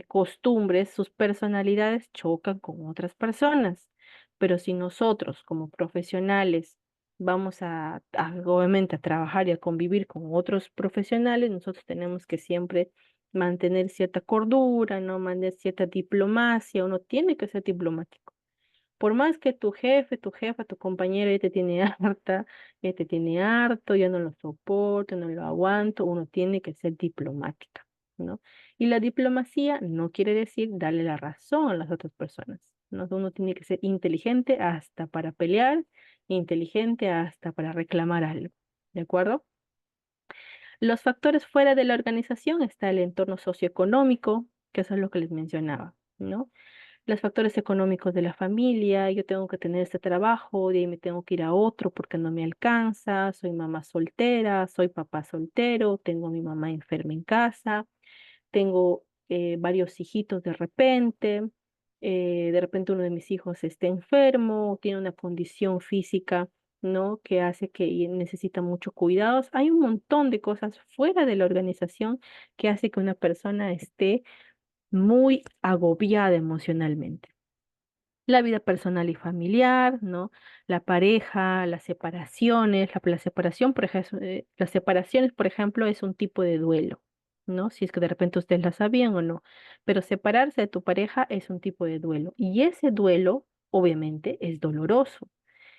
costumbres, sus personalidades chocan con otras personas. Pero si nosotros como profesionales vamos obviamente a trabajar y a convivir con otros profesionales, nosotros tenemos que siempre mantener cierta cordura, ¿no? Mantener cierta diplomacia, uno tiene que ser diplomático. Por más que tu jefe, tu jefa, tu compañero ya te tiene harta, ya te tiene harto, ya no lo soporto, no lo aguanto, uno tiene que ser diplomática, ¿no? Y la diplomacia no quiere decir darle la razón a las otras personas, ¿no? Uno tiene que ser inteligente hasta para pelear, inteligente hasta para reclamar algo. ¿de acuerdo? Los factores fuera de la organización está el entorno socioeconómico, que eso es lo que les mencionaba, ¿no? Los factores económicos de la familia, yo tengo que tener este trabajo, de ahí me tengo que ir a otro porque no me alcanza, soy mamá soltera, soy papá soltero, tengo a mi mamá enferma en casa, tengo varios hijitos de repente uno de mis hijos está enfermo, tiene una condición física, ¿no? Que hace que necesita mucho cuidados. Hay un montón de cosas fuera de la organización que hace que una persona esté muy agobiada emocionalmente. La vida personal y familiar, ¿no? La pareja, las separaciones, la separación, por ejemplo, las separaciones, por ejemplo, es un tipo de duelo, ¿no? Si es que de repente ustedes la sabían o no, pero separarse de tu pareja es un tipo de duelo y ese duelo, obviamente, es doloroso.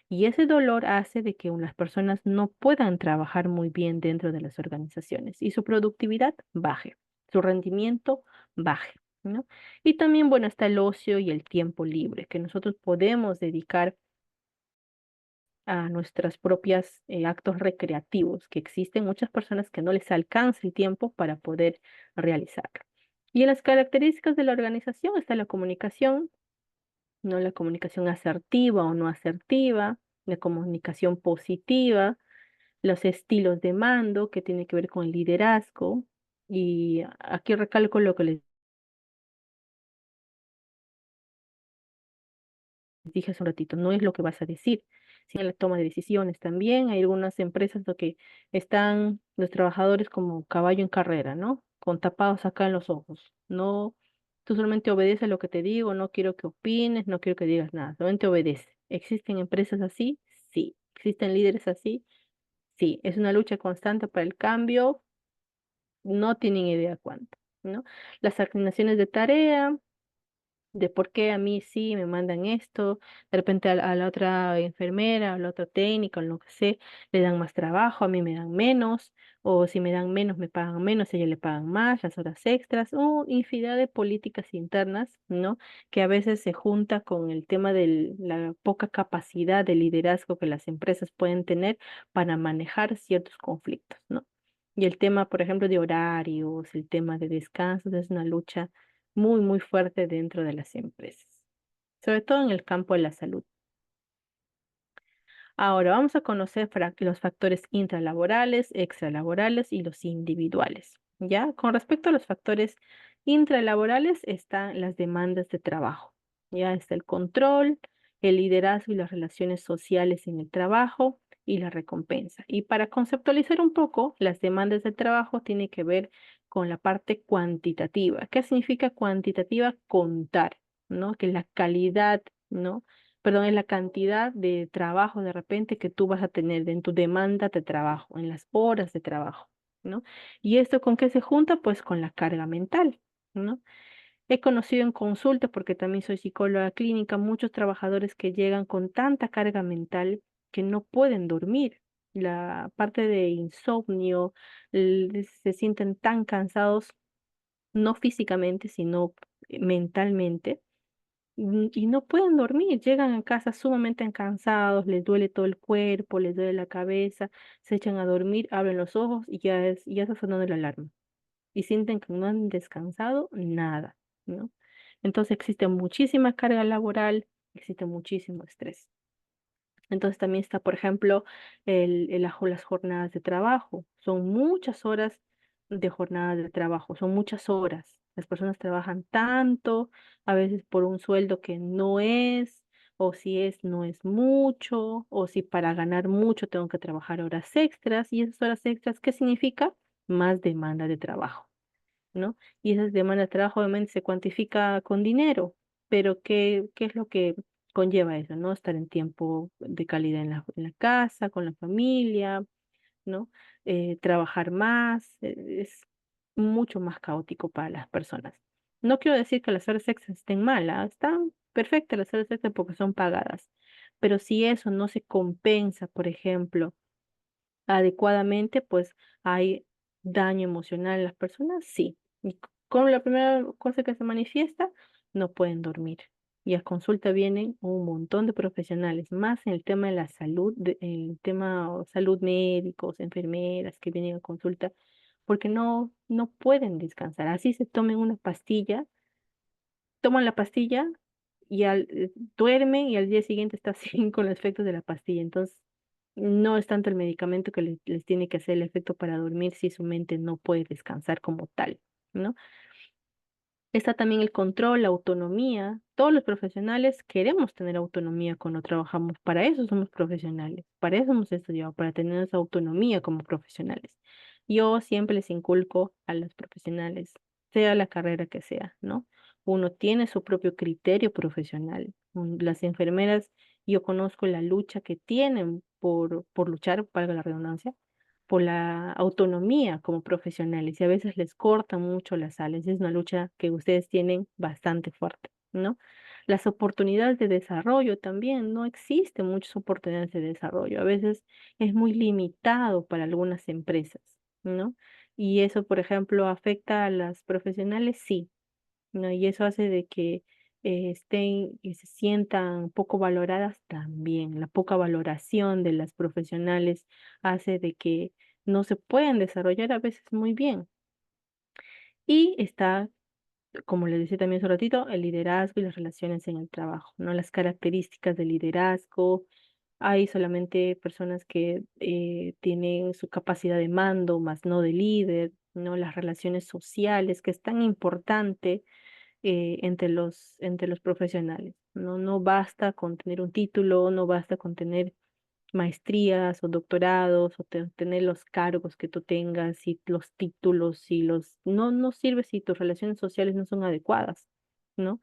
Y ese dolor hace de que unas personas no puedan trabajar muy bien dentro de las organizaciones y su productividad baje, su rendimiento baje, ¿no? Y también, bueno, está el ocio y el tiempo libre que nosotros podemos dedicar a nuestras propias actos recreativos, que existen muchas personas que no les alcanza el tiempo para poder realizarlo. Y en las características de la organización está la comunicación, ¿no? La comunicación asertiva o no asertiva, la comunicación positiva, los estilos de mando que tiene que ver con el liderazgo. Y aquí recalco lo que les dije hace un ratito, no es lo que vas a decir, sino la toma de decisiones también. Hay algunas empresas lo que están los trabajadores como caballo en carrera, ¿no? Con tapados acá en los ojos. No, tú solamente obedeces lo que te digo, no quiero que opines, no quiero que digas nada, solamente obedece. ¿Existen empresas así? Sí. ¿Existen líderes así? Sí. Es una lucha constante para el cambio, no tienen idea cuánto, ¿no? Las asignaciones de tarea, de por qué a mí sí me mandan esto, de repente a la otra enfermera, a la otra técnica, o lo que sé, le dan más trabajo, a mí me dan menos, o si me dan menos, me pagan menos, a ella le pagan más, las horas extras, o infinidad de políticas internas, ¿no? Que a veces se junta con el tema de la poca capacidad de liderazgo que las empresas pueden tener para manejar ciertos conflictos, ¿no? Y el tema, por ejemplo, de horarios, el tema de descansos, es una lucha muy, muy fuerte dentro de las empresas, sobre todo en el campo de la salud. Ahora vamos a conocer los factores intralaborales, extralaborales y los individuales. ¿Ya? Con respecto a los factores intralaborales están las demandas de trabajo. Ya está el control, el liderazgo y las relaciones sociales en el trabajo y la recompensa. Y para conceptualizar un poco, las demandas de trabajo tienen que ver con la parte cuantitativa. ¿Qué significa cuantitativa? Contar, ¿no? Que la calidad, ¿no? Perdón, es la cantidad de trabajo de repente que tú vas a tener en tu demanda de trabajo, en las horas de trabajo, ¿no? ¿Y esto con qué se junta? Pues con la carga mental, ¿no? He conocido en consulta, porque también soy psicóloga clínica, muchos trabajadores que llegan con tanta carga mental que no pueden dormir. La parte de insomnio, se sienten tan cansados, no físicamente, sino mentalmente y no pueden dormir, llegan a casa sumamente cansados, les duele todo el cuerpo, les duele la cabeza, se echan a dormir, abren los ojos y ya está sonando la alarma. Y sienten que no han descansado nada, ¿no? Entonces existe muchísima carga laboral, existe muchísimo estrés. Entonces también está, por ejemplo, las jornadas de trabajo. Son muchas horas de jornadas de trabajo, son muchas horas. Las personas trabajan tanto, a veces por un sueldo que no es, o si es, no es mucho, o si para ganar mucho tengo que trabajar horas extras. Y esas horas extras, ¿qué significa? Más demanda de trabajo, ¿no? Y esa demanda de trabajo obviamente se cuantifica con dinero, pero ¿qué es lo que conlleva eso, ¿no? Estar en tiempo de calidad en la casa, con la familia, ¿no? Trabajar más, es mucho más caótico para las personas. No quiero decir que las horas extras estén malas, están perfectas las horas extras porque son pagadas, pero si eso no se compensa, por ejemplo, adecuadamente, pues hay daño emocional en las personas, sí. Y con la primera cosa que se manifiesta, no pueden dormir. y a consulta vienen un montón de profesionales, más en el tema de la salud, en el tema salud médicos, enfermeras que vienen a consulta, porque no pueden descansar. Así se tomen una pastilla, toman la pastilla y duermen y al día siguiente está así con los efectos de la pastilla. Entonces, no es tanto el medicamento que les tiene que hacer el efecto para dormir si su mente no puede descansar como tal, ¿no? Está también el control, la autonomía. Todos los profesionales queremos tener autonomía cuando trabajamos. Para eso somos profesionales. Para eso hemos estudiado, para tener esa autonomía como profesionales. Yo siempre les inculco a los profesionales, sea la carrera que sea, ¿no? Uno tiene su propio criterio profesional. Las enfermeras, yo conozco la lucha que tienen por luchar, valga la redundancia, por la autonomía como profesionales y a veces les cortan mucho las alas. Es una lucha que ustedes tienen bastante fuerte, ¿no? Las oportunidades de desarrollo también, no existen muchas oportunidades de desarrollo. A veces es muy limitado para algunas empresas, ¿no? Y eso, por ejemplo, afecta a las profesionales, sí, ¿no? Y eso hace de que estén y se sientan poco valoradas también. La poca valoración de las profesionales hace de que no se pueden desarrollar a veces muy bien. Y está, como les decía también hace un ratito, el liderazgo y las relaciones en el trabajo, ¿no? Las características del liderazgo. Hay solamente personas que tienen su capacidad de mando, más no de líder, ¿no? Las relaciones sociales, que es tan importante entre los profesionales. No, no basta con tener un título, no basta con tener maestrías o doctorados o tener los cargos que tú tengas y los títulos y los... No sirve si tus relaciones sociales no son adecuadas, ¿no?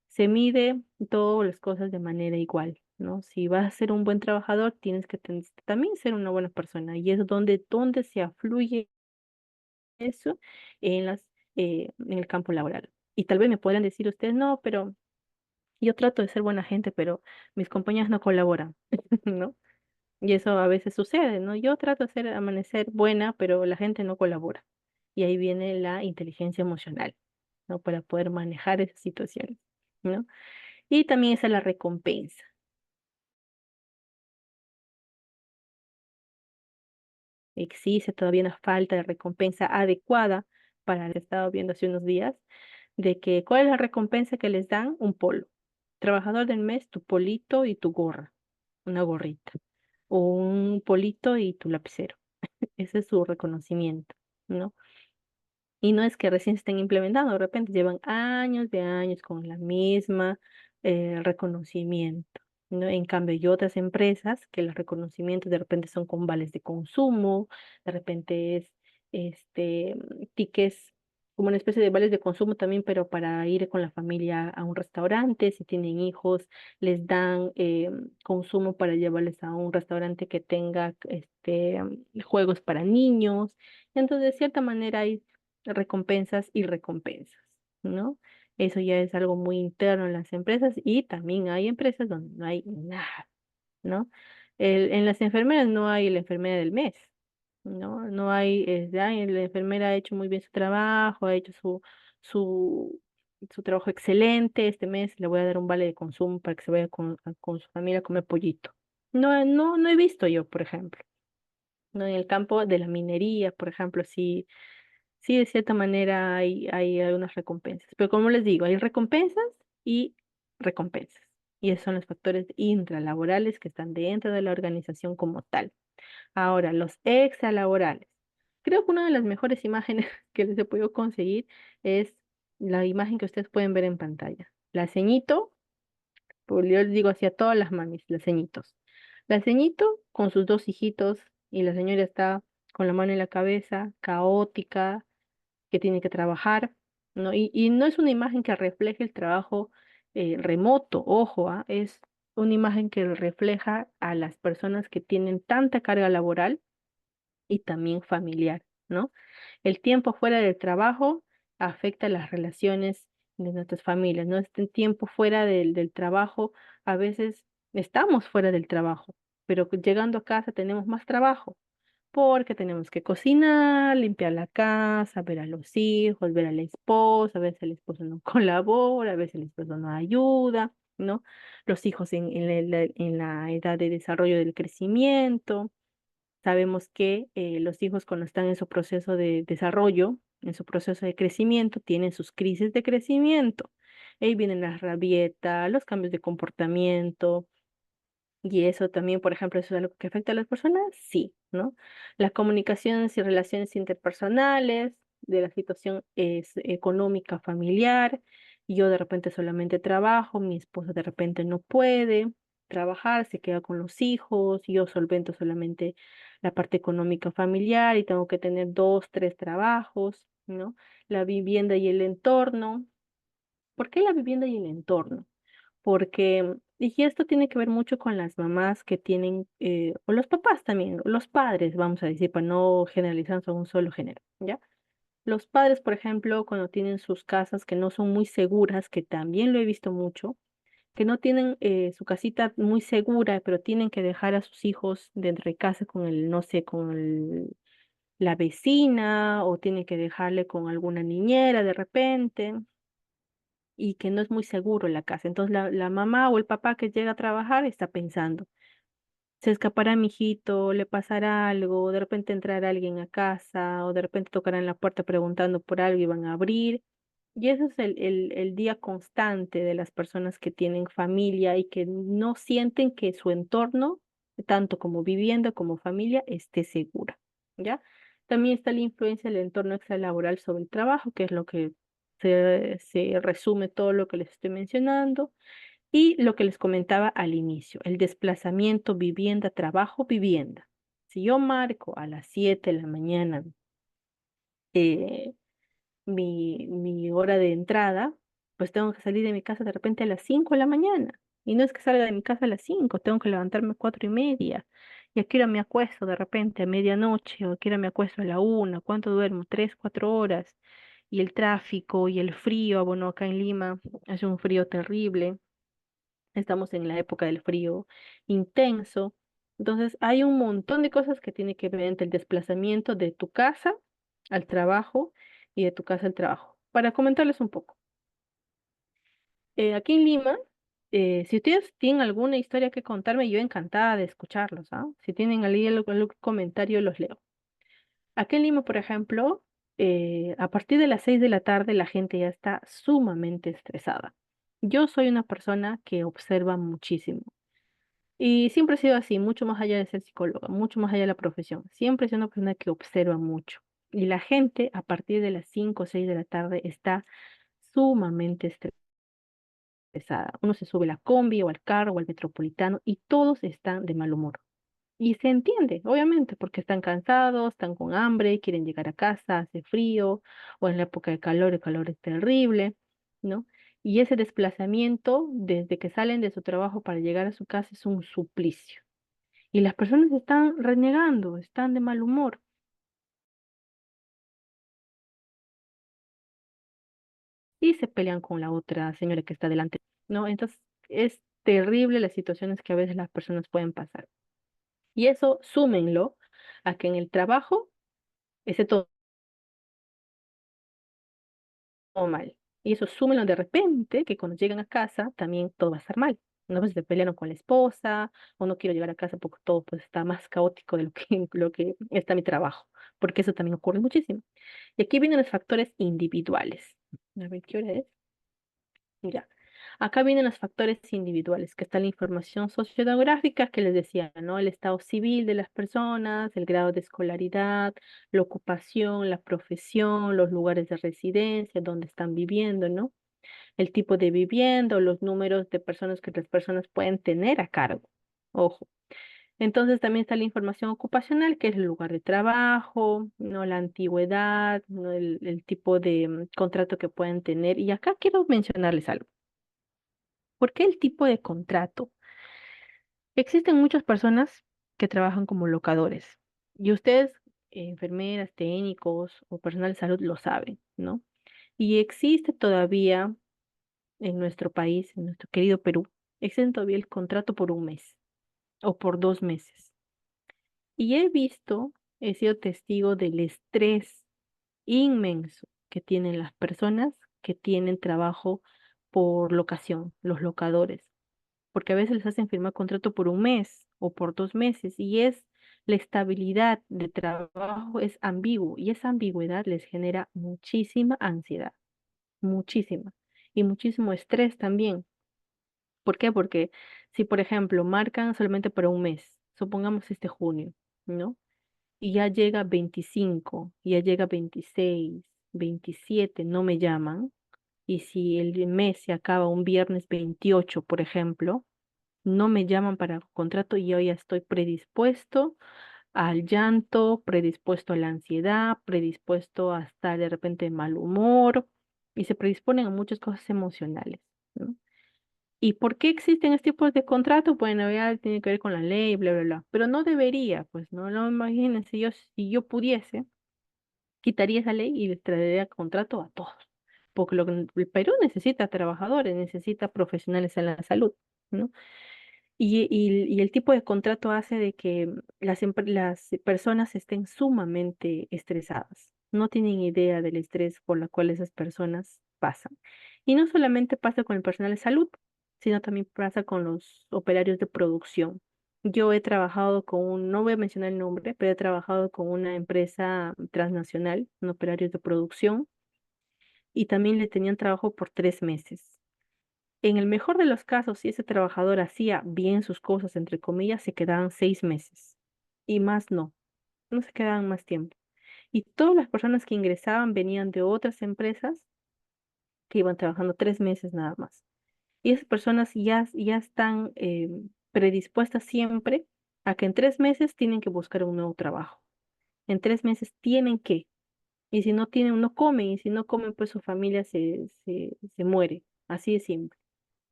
Se mide todas las cosas de manera igual, ¿no? Si vas a ser un buen trabajador, tienes que también ser una buena persona y es donde se afluye eso en en el campo laboral. Y tal vez me podrían decir ustedes, no, pero yo trato de ser buena gente, pero mis compañeros no colaboran, ¿no? Y eso a veces sucede, ¿no? Yo trato de hacer amanecer buena, pero la gente no colabora. Y ahí viene la inteligencia emocional, ¿no? Para poder manejar esas situaciones, ¿no? Y también esa es la recompensa. Existe todavía una falta de recompensa adecuada para el que estaba viendo hace unos días, de que, ¿cuál es la recompensa que les dan? Un polo. Trabajador del mes, tu polito y tu gorra, una gorrita. O un polito y tu lapicero. Ese es su reconocimiento, ¿no? Y no es que recién se estén implementando, de repente llevan años de años con la misma reconocimiento, ¿no? En cambio, hay otras empresas que los reconocimientos de repente son con vales de consumo, de repente es tickets como una especie de vales de consumo también, pero para ir con la familia a un restaurante, si tienen hijos, les dan consumo para llevarles a un restaurante que tenga juegos para niños. Entonces, de cierta manera hay recompensas y recompensas, ¿no? Eso ya es algo muy interno en las empresas y también hay empresas donde no hay nada, ¿no? En las enfermeras no hay la enfermera del mes, ¿no? No hay, "Ay, la enfermera ha hecho muy bien su trabajo, ha hecho su, su trabajo excelente, este mes le voy a dar un vale de consumo para que se vaya con su familia a comer pollito". No he visto yo, por ejemplo, ¿no? En el campo de la minería, por ejemplo, sí. Sí, de cierta manera hay algunas recompensas, pero como les digo, hay recompensas y recompensas. Y esos son los factores intralaborales que están dentro de la organización como tal. Ahora, los extralaborales. Creo que una de las mejores imágenes que les he podido conseguir es la imagen que ustedes pueden ver en pantalla. La ceñito, pues yo les digo así a todas las mamis, las ceñitos. La ceñito con sus dos hijitos y la señora está con la mano en la cabeza, caótica, que tiene que trabajar, ¿no? Y no es una imagen que refleje el trabajo remoto, ojo, es una imagen que refleja a las personas que tienen tanta carga laboral y también familiar, ¿no? El tiempo fuera del trabajo afecta las relaciones de nuestras familias, ¿no? Este tiempo fuera del trabajo, a veces estamos fuera del trabajo, pero llegando a casa tenemos más trabajo porque tenemos que cocinar, limpiar la casa, ver a los hijos, ver a la esposa, a veces el esposo no colabora, a veces el esposo no ayuda. ¿no? Los hijos en la edad de desarrollo del crecimiento. Sabemos que los hijos cuando están en su proceso de desarrollo, en su proceso de crecimiento, tienen sus crisis de crecimiento. Ahí vienen las rabietas, los cambios de comportamiento, y eso también, por ejemplo, ¿eso es algo que afecta a las personas? Sí, ¿no? Las comunicaciones y relaciones interpersonales, de la situación es económica, familiar. Yo de repente solamente trabajo, mi esposo de repente no puede trabajar, se queda con los hijos, yo solvento solamente la parte económica familiar y tengo que tener dos, tres trabajos, ¿no? La vivienda y el entorno. ¿Por qué la vivienda y el entorno? Porque, y esto tiene que ver mucho con las mamás que tienen, o los papás también, los padres, vamos a decir, para no generalizar a un solo género, ¿ya? Los padres, por ejemplo, cuando tienen sus casas que no son muy seguras, que también lo he visto mucho, que no tienen su casita muy segura, pero tienen que dejar a sus hijos dentro de casa con el, no sé, la vecina, o tienen que dejarle con alguna niñera de repente y que no es muy seguro la casa. Entonces la mamá o el papá que llega a trabajar está pensando, se escapará mi hijito, le pasará algo, de repente entrará alguien a casa o de repente tocarán la puerta preguntando por algo y van a abrir. Y eso es el día constante de las personas que tienen familia y que no sienten que su entorno, tanto como vivienda como familia, esté segura, ¿ya? También está la influencia del entorno extralaboral sobre el trabajo, que es lo que se resume todo lo que les estoy mencionando. Y lo que les comentaba al inicio, el desplazamiento vivienda, trabajo, vivienda. Si yo marco a las 7 de la mañana, eh, mi hora de entrada, pues tengo que salir de mi casa de repente a las 5 de la mañana. Y no es que salga de mi casa a las 5, tengo que levantarme a 4:30. Y aquí ahora me acuesto de repente a medianoche, o aquí ahora me acuesto a la 1. ¿Cuánto duermo? 3, 4 horas. Y el tráfico y el frío, bueno, acá en Lima hace un frío terrible. Estamos en la época del frío intenso. Entonces, hay un montón de cosas que tienen que ver entre el desplazamiento de tu casa al trabajo y de tu casa al trabajo. Para comentarles un poco. Aquí en Lima, si ustedes tienen alguna historia que contarme, yo encantada de escucharlos, ¿ah? Si tienen algún comentario, los leo. Aquí en Lima, por ejemplo, a partir de las 6 de la tarde la gente ya está sumamente estresada. Yo soy una persona que observa muchísimo. Y siempre he sido así, mucho más allá de ser psicóloga, mucho más allá de la profesión. Siempre he sido una persona que observa mucho. Y la gente a partir de las 5 o 6 de la tarde está sumamente estresada. Uno se sube a la combi o al carro o al metropolitano y todos están de mal humor. Y se entiende, obviamente, porque están cansados, están con hambre, quieren llegar a casa, hace frío, o en la época de calor, el calor es terrible, ¿no? Y ese desplazamiento, desde que salen de su trabajo para llegar a su casa, es un suplicio. Y las personas están renegando, están de mal humor y se pelean con la otra señora que está delante, ¿no? Entonces, es terrible las situaciones que a veces las personas pueden pasar. Y eso súmenlo a que en el trabajo esté todo mal. Y eso súmenlo de repente, que cuando llegan a casa también todo va a estar mal. No pues se pelearon con la esposa, o no quiero llegar a casa porque todo pues está más caótico de lo que, lo que está mi trabajo, porque eso también ocurre muchísimo. Y aquí vienen los factores individuales. A ver, ¿qué hora es? Ya. Acá vienen los factores individuales, que está la información sociodemográfica que les decía, ¿no? El estado civil de las personas, el grado de escolaridad, la ocupación, la profesión, los lugares de residencia, donde están viviendo, ¿no? El tipo de vivienda o los números de personas que las personas pueden tener a cargo. Ojo. Entonces también está la información ocupacional, que es el lugar de trabajo, ¿no? La antigüedad, ¿no? El tipo de contrato que pueden tener. Y acá quiero mencionarles algo. ¿Por qué el tipo de contrato? Existen muchas personas que trabajan como locadores y ustedes, enfermeras, técnicos o personal de salud, lo saben, ¿no? Y existe todavía en nuestro país, en nuestro querido Perú, existe todavía el contrato por un mes o por 2 meses. Y he visto, he sido testigo del estrés inmenso que tienen las personas que tienen trabajo por locación, los locadores. porque a veces les hacen firmar contrato por un mes o por 2 meses y es la estabilidad de trabajo es ambiguo y esa ambigüedad les genera muchísima ansiedad, muchísima y muchísimo estrés también. ¿Por qué? Porque si, por ejemplo, marcan solamente para un mes, supongamos este junio, ¿no? Y ya llega 25, ya llega 26, 27, no me llaman. Y si el mes se acaba un viernes 28, por ejemplo, no me llaman para contrato y yo ya estoy predispuesto al llanto, predispuesto a la ansiedad, predispuesto a estar de repente de mal humor y se predisponen a muchas cosas emocionales, ¿no? ¿Y por qué existen estos tipos de contratos? Bueno, ya tiene que ver con la ley, bla, bla, bla. Pero no debería, pues, ¿no? No imagínense, si yo pudiese, quitaría esa ley y les traería contrato a todos. Porque lo que el Perú necesita trabajadores, necesita profesionales en la salud, ¿no? Y el tipo de contrato hace de que las personas estén sumamente estresadas. No tienen idea del estrés por el cual esas personas pasan. Y no solamente pasa con el personal de salud, sino también pasa con los operarios de producción. Yo he trabajado no voy a mencionar el nombre, pero he trabajado con una empresa transnacional, un operarios de producción, y también le tenían trabajo por 3 meses. En el mejor de los casos, si ese trabajador hacía bien sus cosas, entre comillas, se quedaban 6 meses. Y más no se quedaban más tiempo. Y todas las personas que ingresaban venían de otras empresas que iban trabajando 3 meses nada más. Y esas personas ya están predispuestas siempre a que en 3 meses tienen que buscar un nuevo trabajo. En 3 meses tienen que. Y si no tienen, no comen. Y si no comen, pues su familia se muere. Así de simple.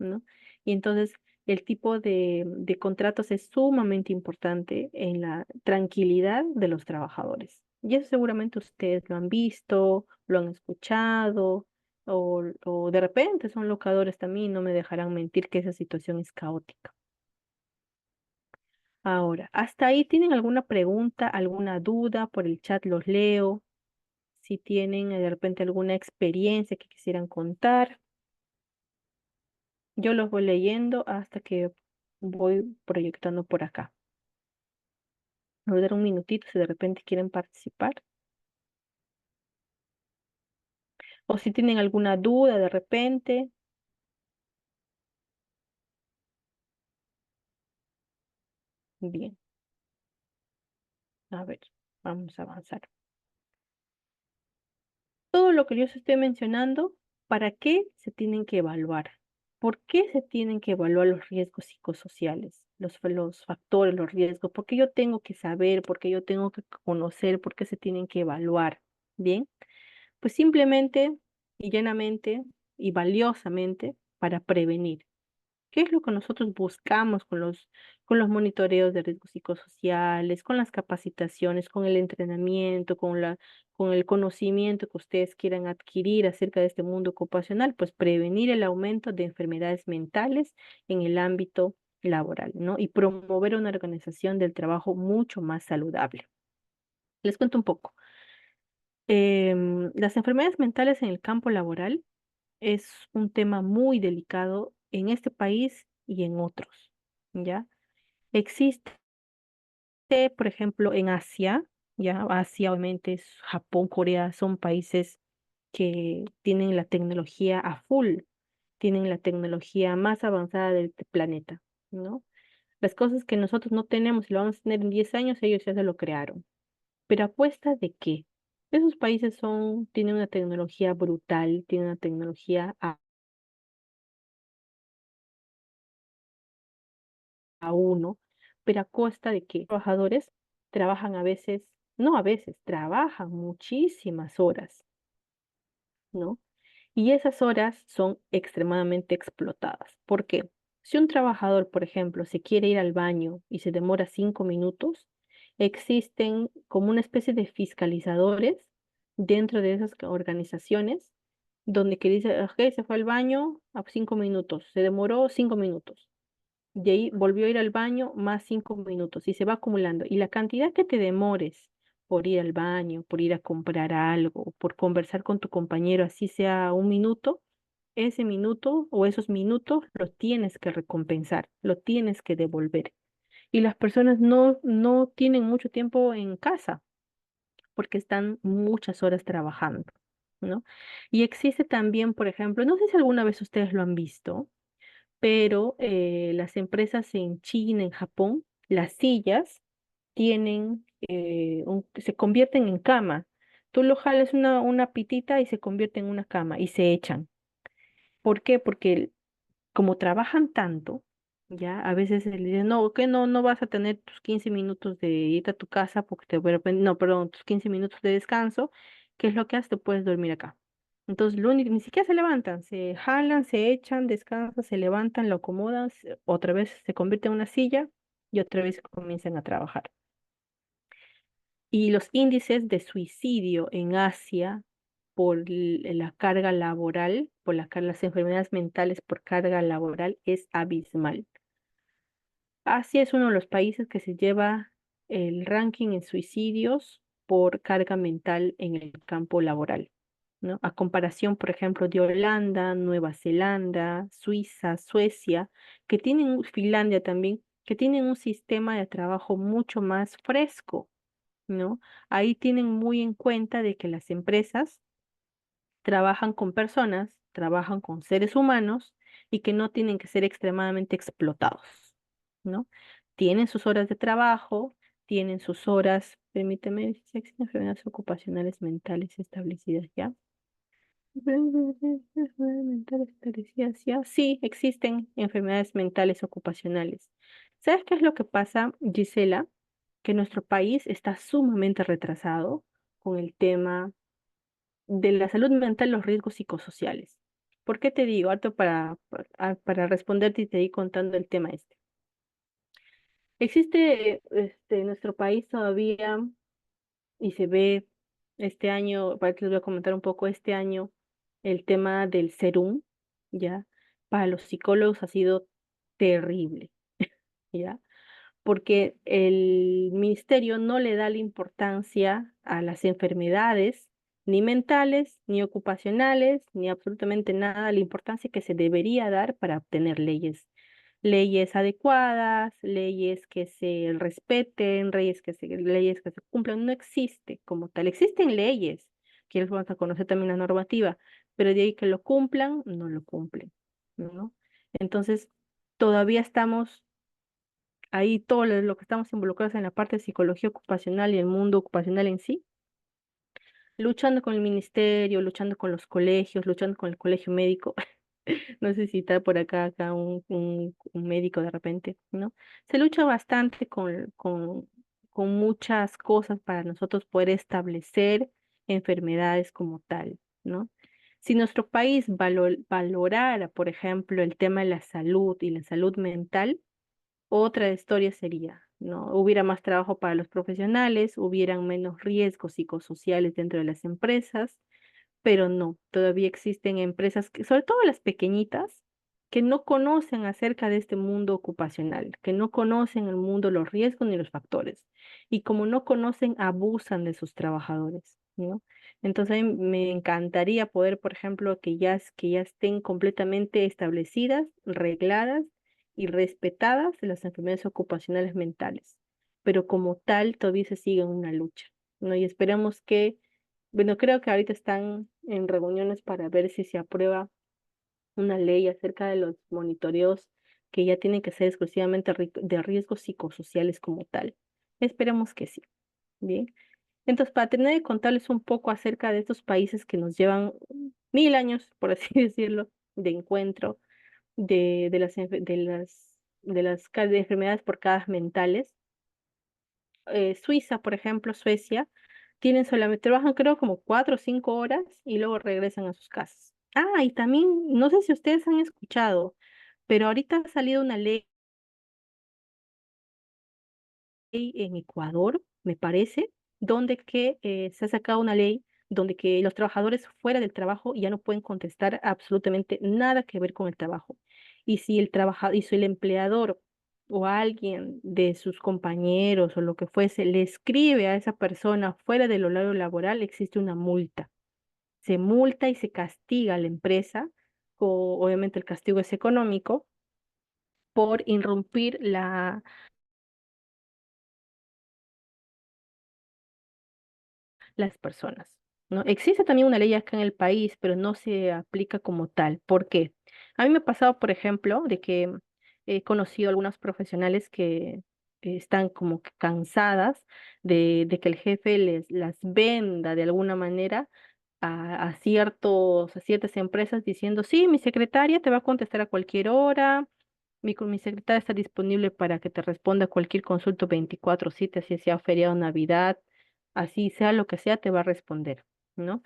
¿No? Y entonces el tipo de contratos es sumamente importante en la tranquilidad de los trabajadores. Y eso seguramente ustedes lo han visto, lo han escuchado, o de repente son locadores también, no me dejarán mentir que esa situación es caótica. Ahora, ¿hasta ahí tienen alguna pregunta, alguna duda? Por el chat los leo. Si tienen de repente alguna experiencia que quisieran contar. Yo los voy leyendo hasta que voy proyectando por acá. Voy a dar un minutito si de repente quieren participar. O si tienen alguna duda de repente. Bien, a ver, vamos a avanzar. Todo lo que yo os estoy mencionando, ¿para qué se tienen que evaluar? ¿Por qué se tienen que evaluar los riesgos psicosociales, los factores, los riesgos? ¿Por qué yo tengo que saber? ¿Por qué yo tengo que conocer? ¿Por qué se tienen que evaluar? Bien. Pues simplemente y llanamente y valiosamente para prevenir. ¿Qué es lo que nosotros buscamos con los monitoreos de riesgos psicosociales, con las capacitaciones, con el entrenamiento, con el conocimiento que ustedes quieran adquirir acerca de este mundo ocupacional? Pues prevenir el aumento de enfermedades mentales en el ámbito laboral, ¿no? Y promover una organización del trabajo mucho más saludable. Les cuento un poco. Las enfermedades mentales en el campo laboral es un tema muy delicado en este país y en otros, ¿ya? Existe, por ejemplo, en Asia, ¿ya? Asia, obviamente, Japón, Corea, son países que tienen la tecnología a full, tienen la tecnología más avanzada del planeta, ¿no? Las cosas que nosotros no tenemos y lo vamos a tener en 10 años, ellos ya se lo crearon. Pero ¿a cuesta de qué? Esos países tienen una tecnología brutal, tienen una tecnología a uno, pero ¿a costa de que trabajadores trabajan a veces, no a veces, trabajan muchísimas horas, ¿no? Y esas horas son extremadamente explotadas. ¿Por qué? Si un trabajador, por ejemplo, se quiere ir al baño y se demora 5 minutos, existen como una especie de fiscalizadores dentro de esas organizaciones donde que dice, ok, se fue al baño a 5 minutos, se demoró 5 minutos. De ahí volvió a ir al baño más 5 minutos y se va acumulando. Y la cantidad que te demores por ir al baño, por ir a comprar algo, por conversar con tu compañero, así sea un minuto, ese minuto o esos minutos los tienes que recompensar, lo tienes que devolver. Y las personas no tienen mucho tiempo en casa porque están muchas horas trabajando, ¿no? Y existe también, por ejemplo, no sé si alguna vez ustedes lo han visto, pero las empresas en China, en Japón, las sillas tienen, se convierten en cama. Tú lo jalas una pitita y se convierte en una cama y se echan. ¿Por qué? Porque como trabajan tanto, ya a veces se les dice, no, que no vas a tener tus 15 minutos de irte a tu casa porque te voy a, no, perdón, tus 15 minutos de descanso, ¿qué es lo que haces? Te puedes dormir acá. Entonces, lo único, ni siquiera se levantan, se jalan, se echan, descansan, se levantan, lo acomodan, otra vez se convierte en una silla y otra vez comienzan a trabajar. Y los índices de suicidio en Asia por la carga laboral, por las enfermedades mentales por carga laboral es abismal. Asia es uno de los países que se lleva el ranking en suicidios por carga mental en el campo laboral, ¿no? A comparación, por ejemplo, de Holanda, Nueva Zelanda, Suiza, Suecia, Finlandia también, que tienen un sistema de trabajo mucho más fresco, ¿no? Ahí tienen muy en cuenta de que las empresas trabajan con personas, trabajan con seres humanos y que no tienen que ser extremadamente explotados, ¿no? Tienen sus horas de trabajo, tienen sus horas, permíteme, si existen enfermedades ocupacionales mentales establecidas ya. Enfermedades mentales establecidas ya. Sí, existen enfermedades mentales ocupacionales. ¿Sabes qué es lo que pasa, Gisela? Que nuestro país está sumamente retrasado con el tema de la salud mental, los riesgos psicosociales. ¿Por qué te digo? Harto para responderte y te ir contando el tema este. Existe en nuestro país todavía y se ve este año, para que les voy a comentar un poco, este año el tema del serum, ¿ya? Para los psicólogos ha sido terrible, ¿ya? Porque el ministerio no le da la importancia a las enfermedades, ni mentales, ni ocupacionales, ni absolutamente nada, la importancia que se debería dar para obtener leyes adecuadas, leyes que se respeten, leyes que se cumplan. No existe como tal. Existen leyes, que les vamos a conocer también la normativa, pero de ahí que lo cumplan, no lo cumplen, ¿no? Entonces, todavía estamos ahí todo lo que estamos involucrados en la parte de psicología ocupacional y el mundo ocupacional en sí, luchando con el ministerio, luchando con los colegios, luchando con el colegio médico. No sé si está por acá un médico de repente, ¿no? Se lucha bastante con muchas cosas para nosotros poder establecer enfermedades como tal, ¿no? Si nuestro país valorara, por ejemplo, el tema de la salud y la salud mental, otra historia sería, ¿no? Hubiera más trabajo para los profesionales, hubieran menos riesgos psicosociales dentro de las empresas, pero no, todavía existen empresas, sobre todo las pequeñitas, que no conocen acerca de este mundo ocupacional, que no conocen el mundo, los riesgos ni los factores. Y como no conocen, abusan de sus trabajadores, ¿no? Entonces a mí me encantaría poder, por ejemplo, que ya estén completamente establecidas, regladas y respetadas las enfermedades ocupacionales mentales. Pero como tal, todavía se sigue en una lucha, ¿no? Y esperamos que bueno, creo que ahorita están en reuniones para ver si se aprueba una ley acerca de los monitoreos que ya tienen que ser exclusivamente de riesgos psicosociales como tal. Esperemos que sí. Bien. Entonces, para tener que contarles un poco acerca de estos países que nos llevan 1000 años, por así decirlo, de encuentro de enfermedades portadas mentales. Suiza, por ejemplo, Suecia, tienen solamente, trabajan creo como 4 o 5 horas y luego regresan a sus casas. Ah, y también, no sé si ustedes han escuchado, pero ahorita ha salido una ley en Ecuador, me parece, donde que se ha sacado una ley donde que los trabajadores fuera del trabajo ya no pueden contestar absolutamente nada que ver con el trabajo. Y si el empleador o alguien de sus compañeros o lo que fuese le escribe a esa persona fuera del horario laboral, existe una multa. Se multa y se castiga a la empresa obviamente el castigo es económico, por irrumpir las personas, ¿no? Existe también una ley acá en el país, pero no se aplica como tal. ¿Por qué? A mí me ha pasado, por ejemplo, de que he conocido algunos profesionales que están como que cansadas de que el jefe las venda de alguna manera a ciertas empresas diciendo, sí, mi secretaria te va a contestar a cualquier hora, mi secretaria está disponible para que te responda cualquier consulta 24/7, así sea feriado, Navidad, así sea lo que sea, te va a responder, ¿no?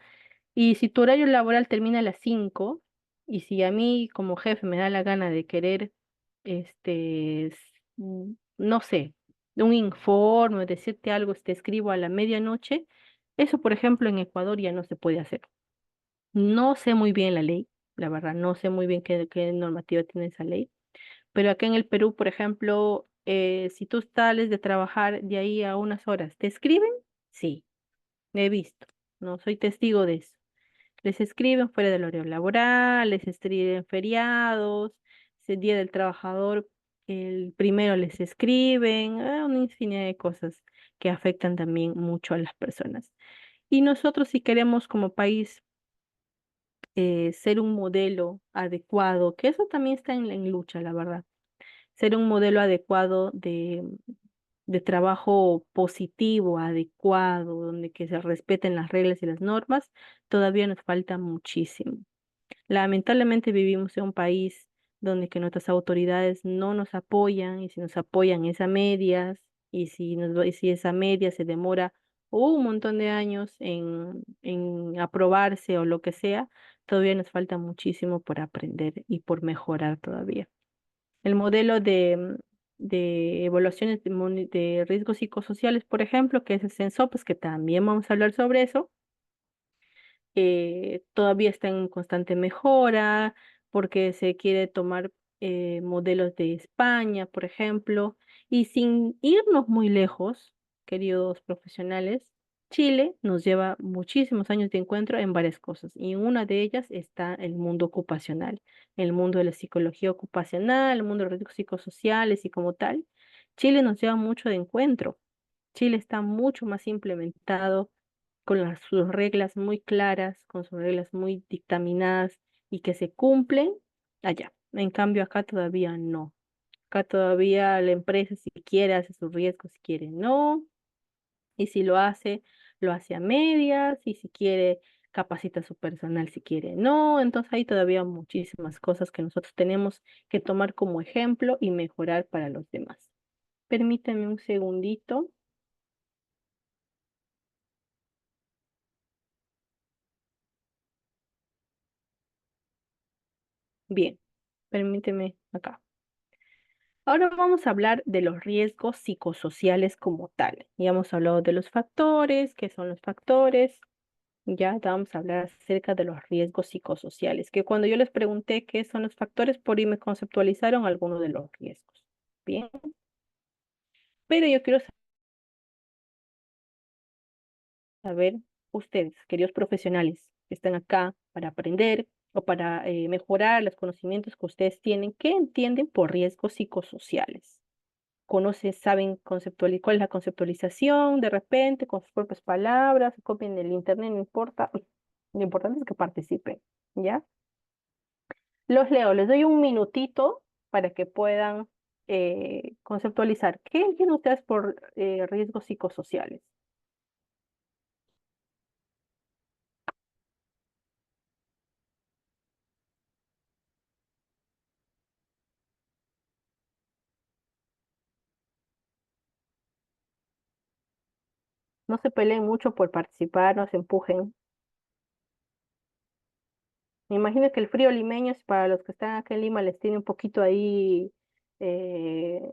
Y si tu horario laboral termina a las 5 y si a mí como jefe me da la gana de querer, no sé, un informe, decirte algo, te escribo a la medianoche, eso, por ejemplo, en Ecuador ya no se puede hacer. No sé muy bien la ley, la verdad, no sé muy bien qué normativa tiene esa ley, pero acá en el Perú, por ejemplo, si tú sales de trabajar de ahí a unas horas, ¿te escriben? Sí, he visto, no soy testigo de eso. Les escriben fuera del horario laboral, les escriben feriados, es el Día del Trabajador, el primero les escriben, una infinidad de cosas que afectan también mucho a las personas. Y nosotros si queremos como país ser un modelo adecuado, que eso también está en lucha, la verdad, ser un modelo adecuado de trabajo positivo, adecuado, donde que se respeten las reglas y las normas, todavía nos falta muchísimo. Lamentablemente vivimos en un país donde que nuestras autoridades no nos apoyan y si nos apoyan es a medias y si esa media se demora un montón de años en aprobarse o lo que sea, todavía nos falta muchísimo por aprender y por mejorar todavía. El modelo de evaluaciones de riesgos psicosociales, por ejemplo, que es el CENSOP, que también vamos a hablar sobre eso, todavía está en constante mejora porque se quiere tomar modelos de España, por ejemplo, y sin irnos muy lejos, queridos profesionales, Chile nos lleva muchísimos años de encuentro en varias cosas y en una de ellas está el mundo ocupacional, el mundo de la psicología ocupacional, el mundo de los riesgos psicosociales y como tal. Chile nos lleva mucho de encuentro. Chile está mucho más implementado con sus reglas muy claras, con sus reglas muy dictaminadas y que se cumplen allá. En cambio, acá todavía no. Acá todavía la empresa, si quiere, hace sus riesgos, si quiere, no. Y si lo hace a medias. Y si quiere, capacita a su personal, si quiere, no. Entonces hay todavía muchísimas cosas que nosotros tenemos que tomar como ejemplo y mejorar para los demás. Permítame un segundito. Bien, permíteme acá. Ahora vamos a hablar de los riesgos psicosociales como tal. Ya hemos hablado de los factores, qué son los factores. Ya vamos a hablar acerca de los riesgos psicosociales, que cuando yo les pregunté qué son los factores, por ahí me conceptualizaron algunos de los riesgos. Bien, pero yo quiero saber ustedes, queridos profesionales que están acá para aprender o para mejorar los conocimientos que ustedes tienen, ¿qué entienden por riesgos psicosociales? Conocen, saben cuál es la conceptualización, de repente, con sus propias palabras, copien el internet, no importa. Lo importante es que participen, ¿ya? Los leo, les doy un minutito para que puedan conceptualizar. ¿Qué entienden ustedes por riesgos psicosociales? No se peleen mucho por participar, no se empujen. Me imagino que el frío limeño, es para los que están acá en Lima, les tiene un poquito ahí eh,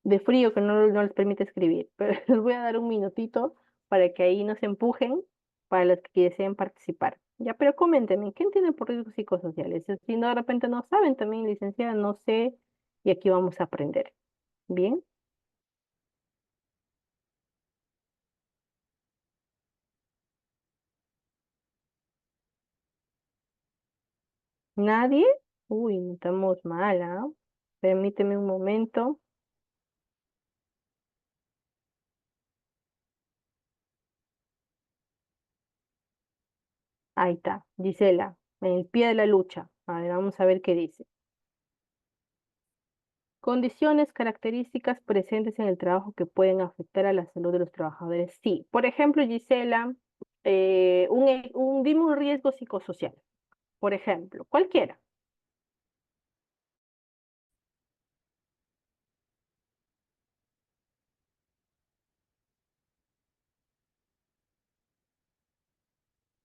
de frío que no les permite escribir, pero les voy a dar un minutito para que ahí no se empujen para los que deseen participar. Ya, pero coméntenme, ¿qué entienden por riesgos psicosociales? Si no, de repente no saben, también, licenciada, no sé, y aquí vamos a aprender. Bien, ¿Nadie? Uy, estamos mal, ¿ah? Permíteme un momento. Ahí está, Gisela, en el pie de la lucha. A ver, vamos a ver qué dice. Condiciones, características presentes en el trabajo que pueden afectar a la salud de los trabajadores. Sí, por ejemplo, Gisela, dime un riesgo psicosocial, por ejemplo, cualquiera.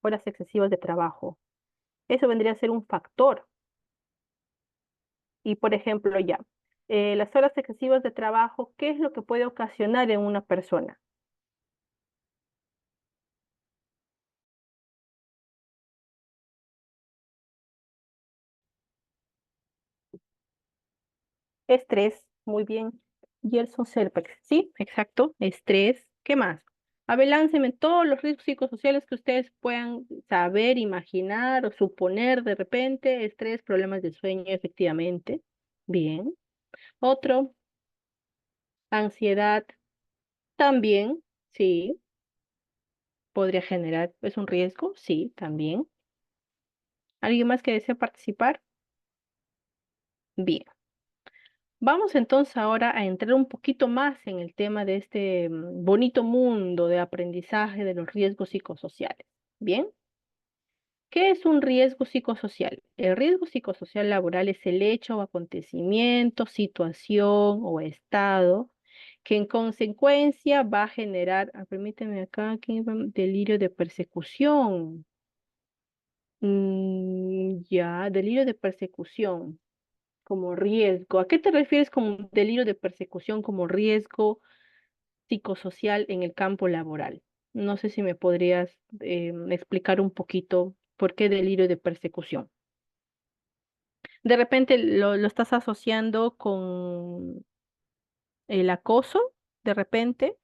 Horas excesivas de trabajo. Eso vendría a ser un factor. Y, por ejemplo, ya, las horas excesivas de trabajo, ¿qué es lo que puede ocasionar en una persona? Estrés, muy bien. Gerson Serpex, sí, exacto, estrés. ¿Qué más? A ver, lánceme todos los riesgos psicosociales que ustedes puedan saber, imaginar o suponer de repente. Estrés, problemas de sueño, efectivamente. Bien. Otro, ansiedad, también, sí, podría generar, ¿es un riesgo? Sí, también. ¿Alguien más que desea participar? Bien. Vamos entonces ahora a entrar un poquito más en el tema de este bonito mundo de aprendizaje de los riesgos psicosociales. Bien, ¿qué es un riesgo psicosocial? El riesgo psicosocial laboral es el hecho o acontecimiento, situación o estado que en consecuencia va a generar, permíteme acá, delirio de persecución. Ya, delirio de persecución como riesgo. ¿A qué te refieres con delirio de persecución como riesgo psicosocial en el campo laboral? No sé si me podrías explicar un poquito por qué delirio de persecución. De repente lo estás asociando con el acoso, de repente,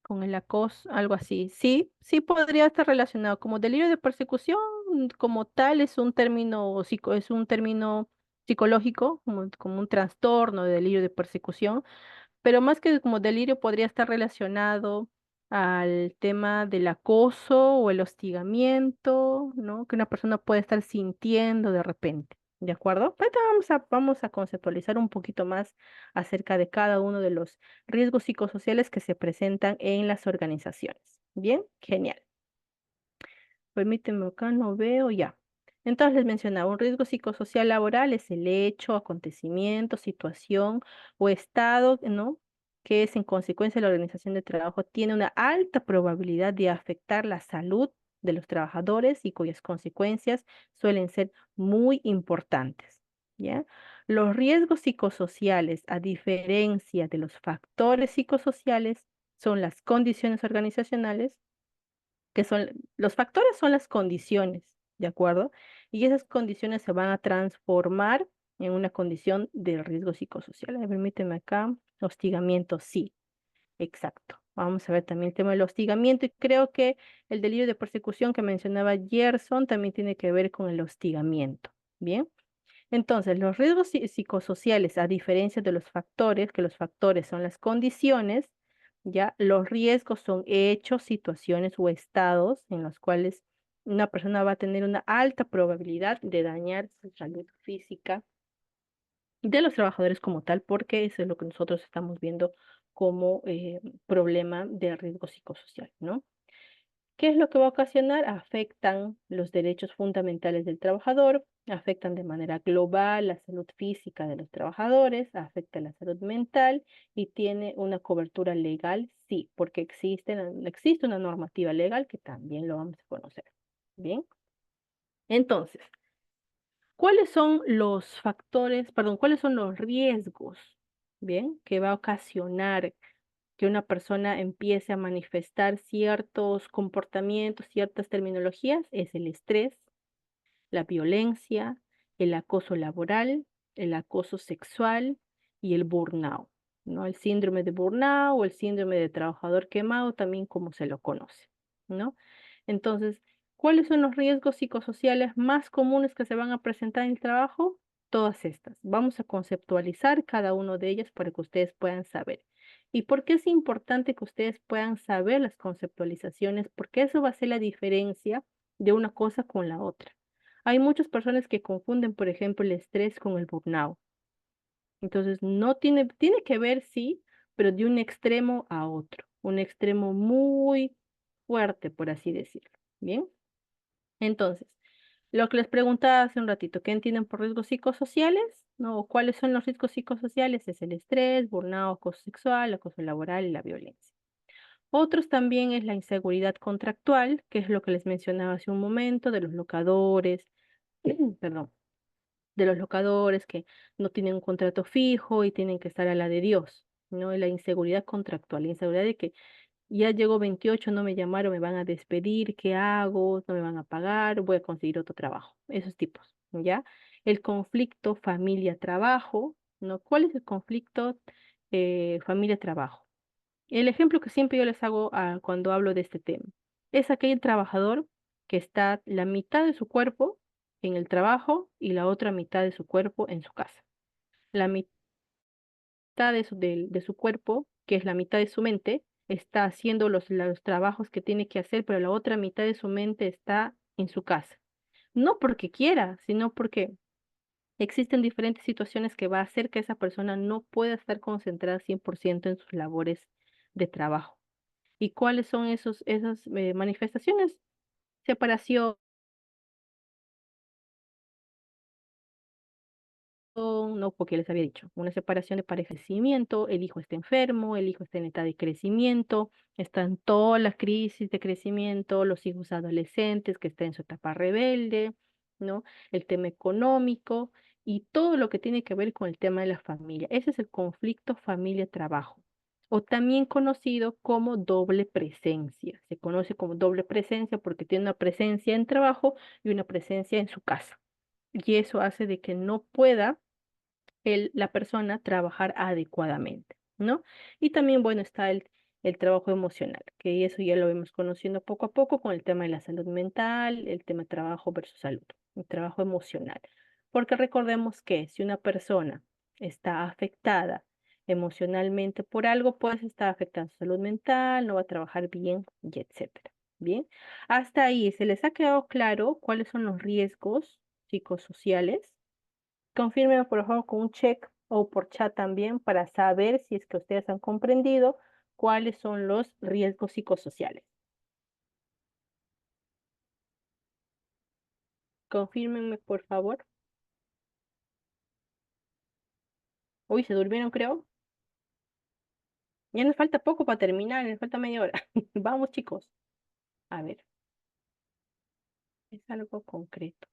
con el acoso, algo así. Sí, sí podría estar relacionado. Como delirio de persecución, como tal, es un término es un término psicológico, como un trastorno de delirio de persecución, pero más que como delirio podría estar relacionado al tema del acoso o el hostigamiento, ¿no? Que una persona puede estar sintiendo de repente, ¿de acuerdo? Pero vamos a conceptualizar un poquito más acerca de cada uno de los riesgos psicosociales que se presentan en las organizaciones. Bien, genial. Permíteme acá, no veo ya. Entonces les mencionaba, un riesgo psicosocial laboral es el hecho, acontecimiento, situación o estado, ¿no? Que es en consecuencia la organización de trabajo tiene una alta probabilidad de afectar la salud de los trabajadores y cuyas consecuencias suelen ser muy importantes, ¿ya? Los riesgos psicosociales, a diferencia de los factores psicosociales, son las condiciones organizacionales que son, los factores son las condiciones, ¿de acuerdo? Y esas condiciones se van a transformar en una condición de riesgo psicosocial. A ver, permíteme acá, hostigamiento, sí, exacto. Vamos a ver también el tema del hostigamiento y creo que el delirio de persecución que mencionaba Gerson también tiene que ver con el hostigamiento. Bien. Entonces, los riesgos psicosociales, a diferencia de los factores, que los factores son las condiciones, ya los riesgos son hechos, situaciones o estados en los cuales una persona va a tener una alta probabilidad de dañar su salud física de los trabajadores como tal, porque eso es lo que nosotros estamos viendo como problema de riesgo psicosocial, ¿no? ¿Qué es lo que va a ocasionar? Afectan los derechos fundamentales del trabajador, afectan de manera global la salud física de los trabajadores, afecta la salud mental y tiene una cobertura legal, sí, porque existe una normativa legal que también lo vamos a conocer. Bien, entonces, ¿cuáles son los factores, perdón, cuáles son los riesgos, bien, que va a ocasionar que una persona empiece a manifestar ciertos comportamientos, ciertas terminologías, es el estrés, la violencia, el acoso laboral, el acoso sexual y el burnout, ¿no? El síndrome de burnout o el síndrome de trabajador quemado, también como se lo conoce, ¿no? Entonces, ¿cuáles son los riesgos psicosociales más comunes que se van a presentar en el trabajo? Todas estas. Vamos a conceptualizar cada uno de ellas para que ustedes puedan saber. ¿Y por qué es importante que ustedes puedan saber las conceptualizaciones? Porque eso va a ser la diferencia de una cosa con la otra. Hay muchas personas que confunden, por ejemplo, el estrés con el burnout. Entonces, no tiene que ver, sí, pero de un extremo a otro, un extremo muy fuerte, por así decirlo. Bien, entonces, lo que les preguntaba hace un ratito, ¿qué entienden por riesgos psicosociales? ¿No? ¿Cuáles son los riesgos psicosociales? Es el estrés, burnout, acoso sexual, acoso laboral y la violencia. Otros también es la inseguridad contractual, que es lo que les mencionaba hace un momento, de los locadores, perdón, de los locadores que no tienen un contrato fijo y tienen que estar a la de Dios, ¿no? Y la inseguridad contractual, la inseguridad de que ya llegó 28, no me llamaron, me van a despedir, ¿qué hago? No me van a pagar, voy a conseguir otro trabajo. Esos tipos, ¿ya? El conflicto familia-trabajo, ¿no? ¿Cuál es el conflicto familia-trabajo? El ejemplo que siempre yo les hago cuando hablo de este tema es aquel trabajador que está la mitad de su cuerpo en el trabajo y la otra mitad de su cuerpo en su casa. La mitad de su cuerpo, que es la mitad de su mente, está haciendo los trabajos que tiene que hacer, pero la otra mitad de su mente está en su casa. No porque quiera, sino porque existen diferentes situaciones que va a hacer que esa persona no pueda estar concentrada 100% en sus labores de trabajo. ¿Y cuáles son esas manifestaciones? Separación, no, porque les había dicho, una separación de pareja, crecimiento, el hijo está enfermo, el hijo está en etapa de crecimiento, están todas las crisis de crecimiento, los hijos adolescentes que están en su etapa rebelde, ¿no? El tema económico y todo lo que tiene que ver con el tema de la familia. Ese es el conflicto familia-trabajo, o también conocido como doble presencia. Se conoce como doble presencia porque tiene una presencia en trabajo y una presencia en su casa. Y eso hace de que no pueda la persona trabajar adecuadamente, ¿no? Y también, bueno, está el trabajo emocional, que eso ya lo vemos conociendo poco a poco con el tema de la salud mental, el tema de trabajo versus salud, el trabajo emocional. Porque recordemos que si una persona está afectada emocionalmente por algo, pues está afectando su salud mental, no va a trabajar bien, y etcétera. Bien, hasta ahí, ¿se les ha quedado claro cuáles son los riesgos psicosociales? Confirmen por favor con un check o por chat también para saber si es que ustedes han comprendido cuáles son los riesgos psicosociales. Confírmenme por favor. Uy, se durmieron creo. Ya nos falta poco para terminar, nos falta media hora. Vamos chicos. A ver, es algo concreto.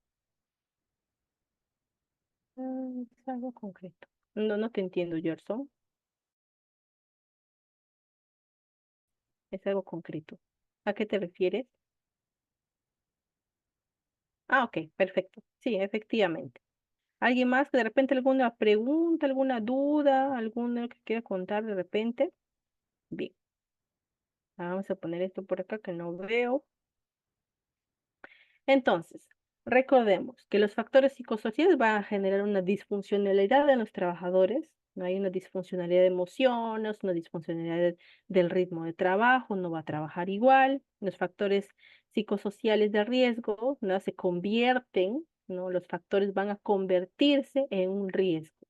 Es algo concreto. No, no te entiendo, Gerson. Es algo concreto. ¿A qué te refieres? Ah, ok, perfecto. Sí, efectivamente. ¿Alguien más que de repente alguna pregunta, alguna duda, alguna que quiera contar de repente? Bien, vamos a poner esto por acá que no veo. Entonces, recordemos que los factores psicosociales van a generar una disfuncionalidad en los trabajadores. No hay una disfuncionalidad de emociones, una disfuncionalidad del ritmo de trabajo, no va a trabajar igual. Los factores psicosociales de riesgo, ¿no? Se convierten, ¿no? Los factores van a convertirse en un riesgo.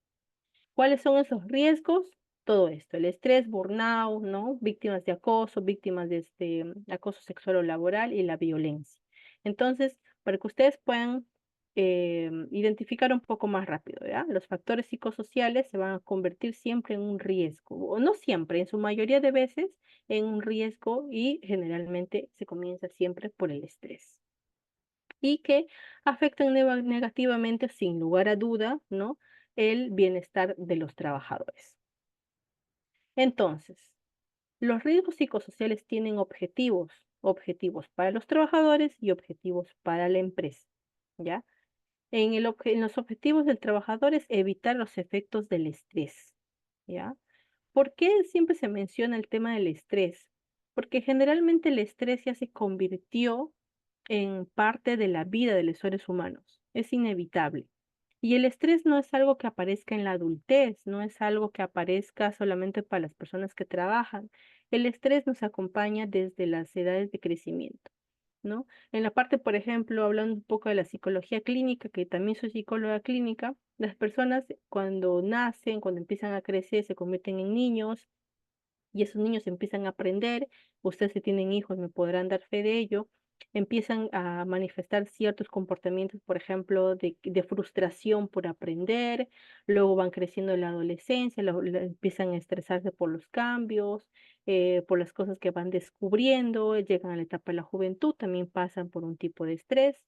¿Cuáles son esos riesgos? Todo esto, el estrés, burnout, ¿no? Víctimas de acoso, víctimas de acoso sexual o laboral y la violencia. Entonces, para que ustedes puedan identificar un poco más rápido, ¿ya? Los factores psicosociales se van a convertir siempre en un riesgo, o no siempre, en su mayoría de veces en un riesgo y generalmente se comienza siempre por el estrés y que afectan negativamente, sin lugar a duda, ¿no? El bienestar de los trabajadores. Entonces, los riesgos psicosociales tienen objetivos, objetivos para los trabajadores y objetivos para la empresa, ¿ya? En los objetivos del trabajador es evitar los efectos del estrés, ¿ya? ¿Por qué siempre se menciona el tema del estrés? Porque generalmente el estrés ya se convirtió en parte de la vida de los seres humanos. Es inevitable. Y el estrés no es algo que aparezca en la adultez, no es algo que aparezca solamente para las personas que trabajan. El estrés nos acompaña desde las edades de crecimiento, ¿no? En la parte, por ejemplo, hablando un poco de la psicología clínica, que también soy psicóloga clínica, las personas cuando nacen, cuando empiezan a crecer, se convierten en niños y esos niños empiezan a aprender, ustedes si tienen hijos me podrán dar fe de ello, empiezan a manifestar ciertos comportamientos, por ejemplo, de frustración por aprender, luego van creciendo en la adolescencia, empiezan a estresarse por los cambios, por las cosas que van descubriendo, llegan a la etapa de la juventud, también pasan por un tipo de estrés.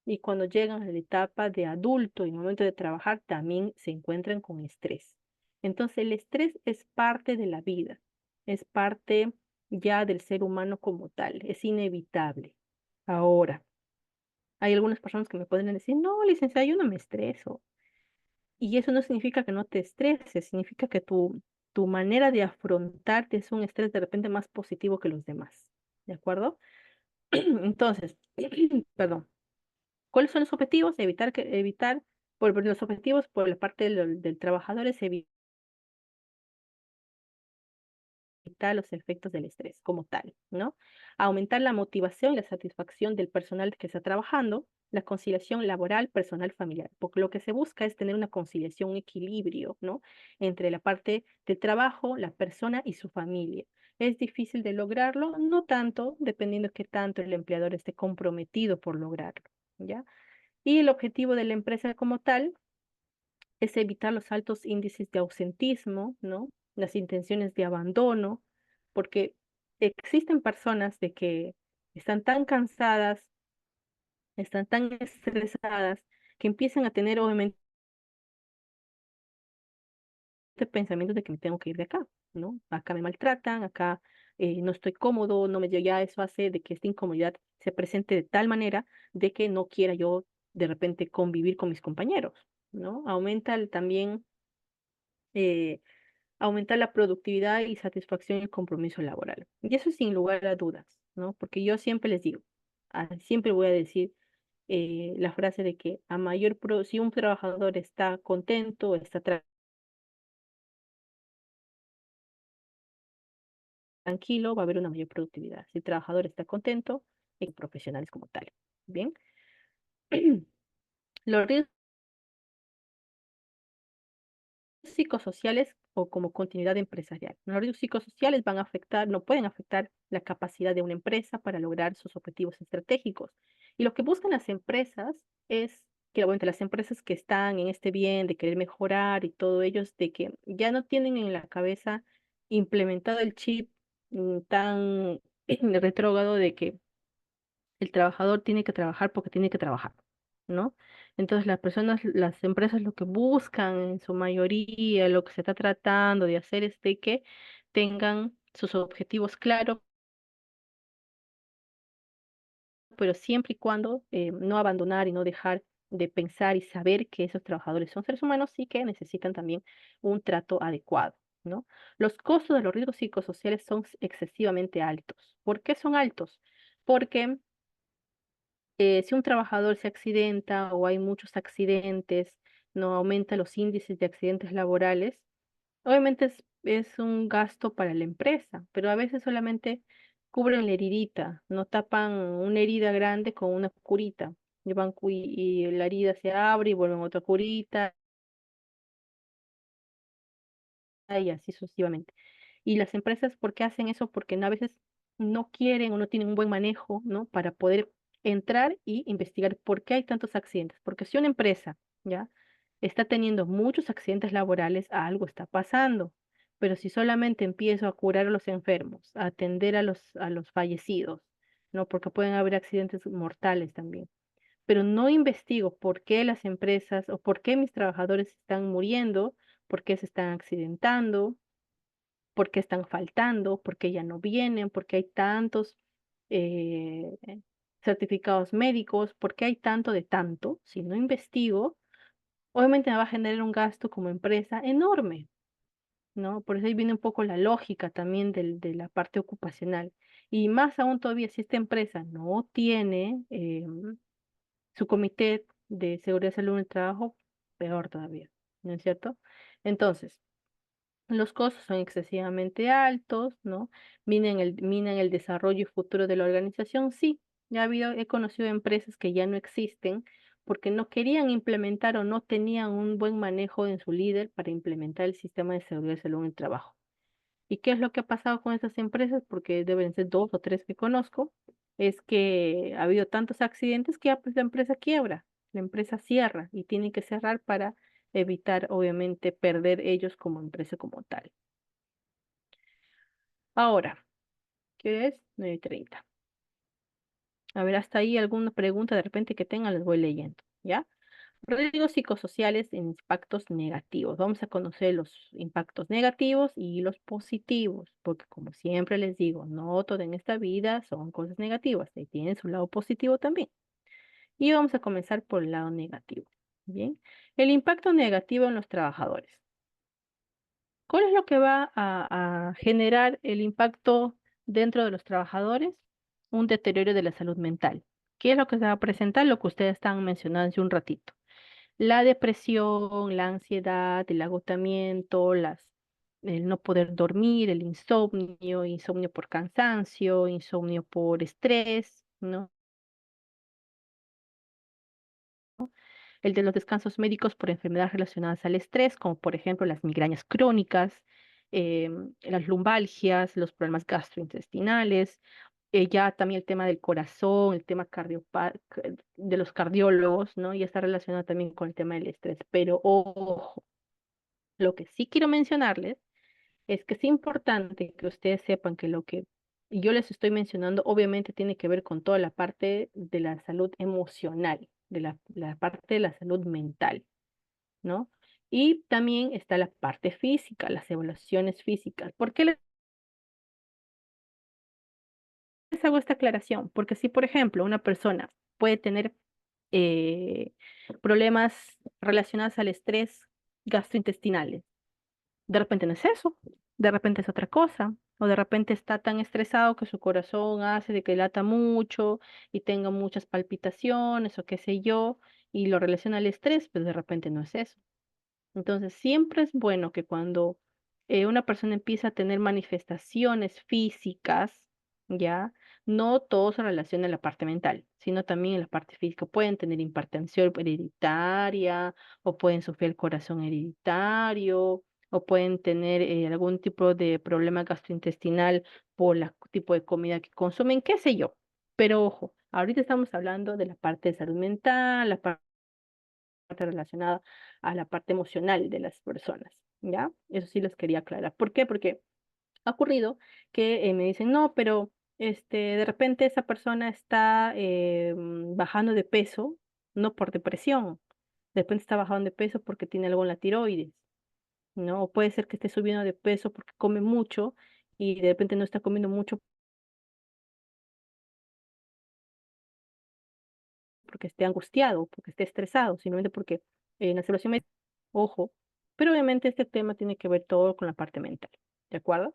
Y cuando llegan a la etapa de adulto y momento de trabajar, también se encuentran con estrés. Entonces, el estrés es parte de la vida, es parte ya del ser humano como tal, es inevitable. Ahora, hay algunas personas que me pueden decir, no, licenciada, yo no me estreso. Y eso no significa que no te estreses, significa que tu manera de afrontarte es un estrés de repente más positivo que los demás. ¿De acuerdo? Entonces, perdón. ¿Cuáles son los objetivos? Por los objetivos por la parte del trabajador es evitar los efectos del estrés como tal, ¿no? Aumentar la motivación y la satisfacción del personal que está trabajando, la conciliación laboral, personal, familiar, porque lo que se busca es tener una conciliación, un equilibrio, ¿no? Entre la parte de trabajo, la persona y su familia. ¿Es difícil de lograrlo? No tanto, dependiendo de qué tanto el empleador esté comprometido por lograrlo, ¿ya? Y el objetivo de la empresa como tal es evitar los altos índices de ausentismo, ¿no? Las intenciones de abandono, porque existen personas de que están tan cansadas, están tan estresadas, que empiezan a tener obviamente pensamientos de que me tengo que ir de acá, ¿no? Acá me maltratan, acá no estoy cómodo, no me ya eso hace de que esta incomodidad se presente de tal manera de que no quiera yo de repente convivir con mis compañeros, ¿no? También eh, aumentar la productividad y satisfacción y el compromiso laboral. Y eso sin lugar a dudas, ¿no? Porque yo siempre les digo, siempre voy a decir la frase de que si un trabajador está contento, está tranquilo, va a haber una mayor productividad. Si el trabajador está contento, en profesionales como tal. Bien. Los riesgos psicosociales o como continuidad empresarial. Los riesgos psicosociales van a afectar, no pueden afectar la capacidad de una empresa para lograr sus objetivos estratégicos. Y lo que buscan las empresas es que, bueno, las empresas que están en este bien de querer mejorar y todo ellos, de que ya no tienen en la cabeza implementado el chip tan retrógrado de que el trabajador tiene que trabajar porque tiene que trabajar, ¿no? Entonces las empresas lo que buscan en su mayoría, lo que se está tratando de hacer es de que tengan sus objetivos claros, pero siempre y cuando no abandonar y no dejar de pensar y saber que esos trabajadores son seres humanos y que necesitan también un trato adecuado, ¿no? Los costos de los riesgos psicosociales son excesivamente altos. ¿Por qué son altos? Porque si un trabajador se accidenta o hay muchos accidentes, no aumenta los índices de accidentes laborales, obviamente es un gasto para la empresa, pero a veces solamente cubren la heridita, no tapan una herida grande con una curita. Y la herida se abre y vuelven otra curita y así sucesivamente. Y las empresas, ¿por qué hacen eso? Porque a veces no quieren o no tienen un buen manejo, ¿no? Para poder entrar y investigar por qué hay tantos accidentes. Porque si una empresa, ¿ya? Está teniendo muchos accidentes laborales, algo está pasando. Pero si solamente empiezo a curar a los enfermos, a atender a los fallecidos, ¿no? Porque pueden haber accidentes mortales también. Pero no investigo por qué las empresas o por qué mis trabajadores están muriendo, por qué se están accidentando, por qué están faltando, por qué ya no vienen, por qué hay tantos eh, certificados médicos, por qué hay tanto de tanto. Si no investigo, obviamente me va a generar un gasto como empresa enorme. ¿no? Por eso ahí viene un poco la lógica también de la parte ocupacional. Y más aún todavía, si esta empresa no tiene su comité de seguridad y salud en el trabajo, peor todavía, ¿no es cierto? Entonces, los costos son excesivamente altos, ¿no? Minan el desarrollo y futuro de la organización. Sí, ya he conocido empresas que ya no existen porque no querían implementar o no tenían un buen manejo en su líder para implementar el sistema de seguridad y salud en el trabajo. ¿Y qué es lo que ha pasado con estas empresas? Porque deben ser dos o tres que conozco. Es que ha habido tantos accidentes que ya pues la empresa quiebra, la empresa cierra y tiene que cerrar para evitar, obviamente, perder ellos como empresa como tal. Ahora, ¿qué es? 9:30. A ver, hasta ahí alguna pregunta de repente que tengan, les voy leyendo, ¿ya? Riesgos psicosociales en impactos negativos. Vamos a conocer los impactos negativos y los positivos, porque como siempre les digo, no todo en esta vida son cosas negativas, y tienen su lado positivo también. Y vamos a comenzar por el lado negativo. Bien, el impacto negativo en los trabajadores. ¿Cuál es lo que va a generar el impacto dentro de los trabajadores? Un deterioro de la salud mental. ¿Qué es lo que se va a presentar? Lo que ustedes estaban mencionando hace un ratito: la depresión, la ansiedad, el agotamiento, el no poder dormir, el insomnio, insomnio por cansancio, insomnio por estrés, ¿no? El de los descansos médicos por enfermedades relacionadas al estrés, como por ejemplo las migrañas crónicas, las lumbalgias, los problemas gastrointestinales, ya también el tema del corazón, el tema de los cardiólogos, ¿no? Ya está relacionado también con el tema del estrés. Pero ojo, lo que sí quiero mencionarles es que es importante que ustedes sepan que lo que yo les estoy mencionando obviamente tiene que ver con toda la parte de la salud emocional, de la parte de la salud mental, ¿no? Y también está la parte física, las evaluaciones físicas. ¿Por qué les hago esta aclaración? Porque si, por ejemplo, una persona puede tener eh, problemas relacionados al estrés gastrointestinales, de repente no es eso, de repente es otra cosa, o de repente está tan estresado que su corazón hace de que lata mucho y tenga muchas palpitaciones o qué sé yo, y lo relaciona al estrés, pues de repente no es eso. Entonces, siempre es bueno que cuando una persona empieza a tener manifestaciones físicas, ya, no todo se relaciona en la parte mental, sino también en la parte física. Pueden tener hipertensión hereditaria, o pueden sufrir el corazón hereditario, o pueden tener algún tipo de problema gastrointestinal por el tipo de comida que consumen, qué sé yo. Pero ojo, ahorita estamos hablando de la parte de salud mental, la parte relacionada a la parte emocional de las personas, ¿ya? Eso sí les quería aclarar. ¿Por qué? Porque ha ocurrido que me dicen, no, pero de repente esa persona está bajando de peso, no por depresión, de repente está bajando de peso porque tiene algo en la tiroides, ¿no? O puede ser que esté subiendo de peso porque come mucho y de repente no está comiendo mucho porque esté angustiado, porque esté estresado, simplemente porque en la evaluación médica, ojo, pero obviamente este tema tiene que ver todo con la parte mental, ¿de acuerdo?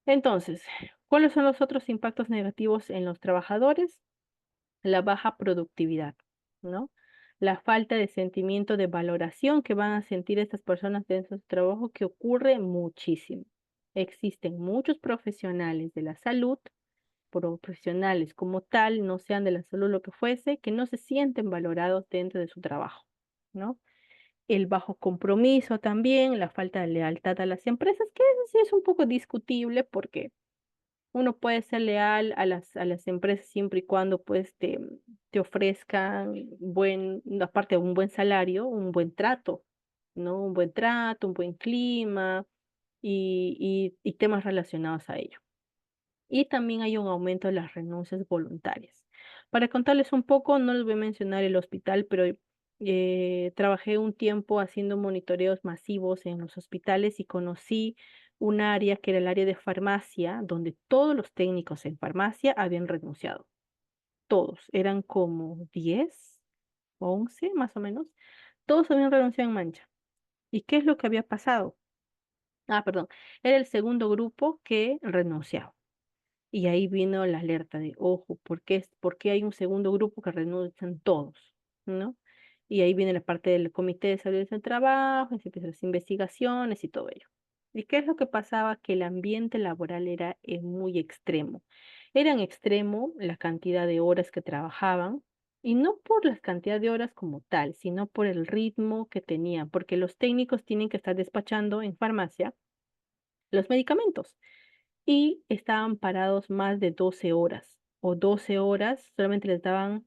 Entonces, ¿cuáles son los otros impactos negativos en los trabajadores? La baja productividad, ¿no? La falta de sentimiento de valoración que van a sentir estas personas dentro de su trabajo, que ocurre muchísimo. Existen muchos profesionales de la salud, profesionales como tal, no sean de la salud lo que fuese, que no se sienten valorados dentro de su trabajo, ¿no? El bajo compromiso también, la falta de lealtad a las empresas, que eso sí es un poco discutible porque uno puede ser leal a las empresas siempre y cuando pues te ofrezcan aparte de un buen salario, un buen trato, ¿no? Un buen trato, un buen clima y temas relacionados a ello. Y también hay un aumento de las renuncias voluntarias. Para contarles un poco, no les voy a mencionar el hospital, pero trabajé un tiempo haciendo monitoreos masivos en los hospitales y conocí un área que era el área de farmacia, donde todos los técnicos en farmacia habían renunciado. Todos, eran como 10, 11 más o menos. Todos habían renunciado en mancha. ¿Y qué es lo que había pasado? Perdón, era el segundo grupo que renunciaba. Y ahí vino la alerta de, ojo, ¿por qué hay un segundo grupo que renuncian todos? ¿No? Y ahí viene la parte del Comité de Salud del Trabajo, y se empiezan las investigaciones y todo ello. ¿Y qué es lo que pasaba? Que el ambiente laboral era muy extremo. Era en extremo la cantidad de horas que trabajaban, y no por la cantidad de horas como tal, sino por el ritmo que tenían, porque los técnicos tienen que estar despachando en farmacia los medicamentos y estaban parados más de 12 horas o 12 horas, solamente les daban,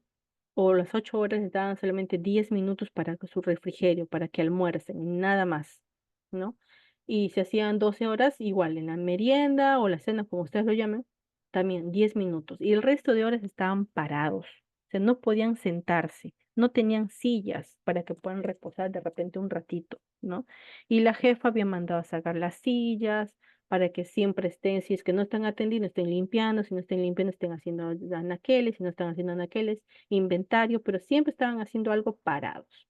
o las 8 horas les daban solamente 10 minutos para su refrigerio, para que almuercen, nada más, ¿no? Y se hacían 12 horas igual en la merienda o la cena, como ustedes lo llamen, también 10 minutos. Y el resto de horas estaban parados, o sea, no podían sentarse, no tenían sillas para que puedan reposar de repente un ratito, ¿no? Y la jefa había mandado a sacar las sillas para que siempre estén, si es que no están atendiendo, estén limpiando, si no estén limpiando, estén haciendo anaqueles, si no están haciendo anaqueles, inventario, pero siempre estaban haciendo algo parados.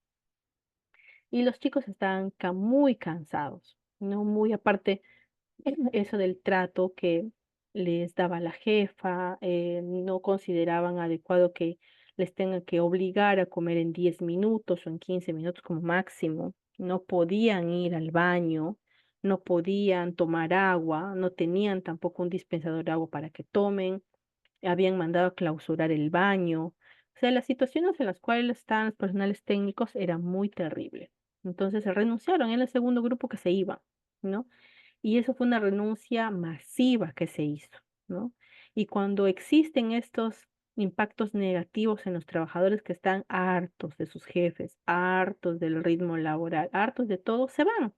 Y los chicos estaban muy cansados, ¿no? Muy aparte, eso del trato que les daba la jefa, no consideraban adecuado que les tengan que obligar a comer en 10 minutos o en 15 minutos como máximo. No podían ir al baño, no podían tomar agua, no tenían tampoco un dispensador de agua para que tomen, habían mandado a clausurar el baño. O sea, las situaciones en las cuales estaban los personales técnicos era muy terrible. Entonces se renunciaron, era el segundo grupo que se iba, ¿no? Y eso fue una renuncia masiva que se hizo, ¿no? Y cuando existen estos impactos negativos en los trabajadores que están hartos de sus jefes, hartos del ritmo laboral, hartos de todo, se van.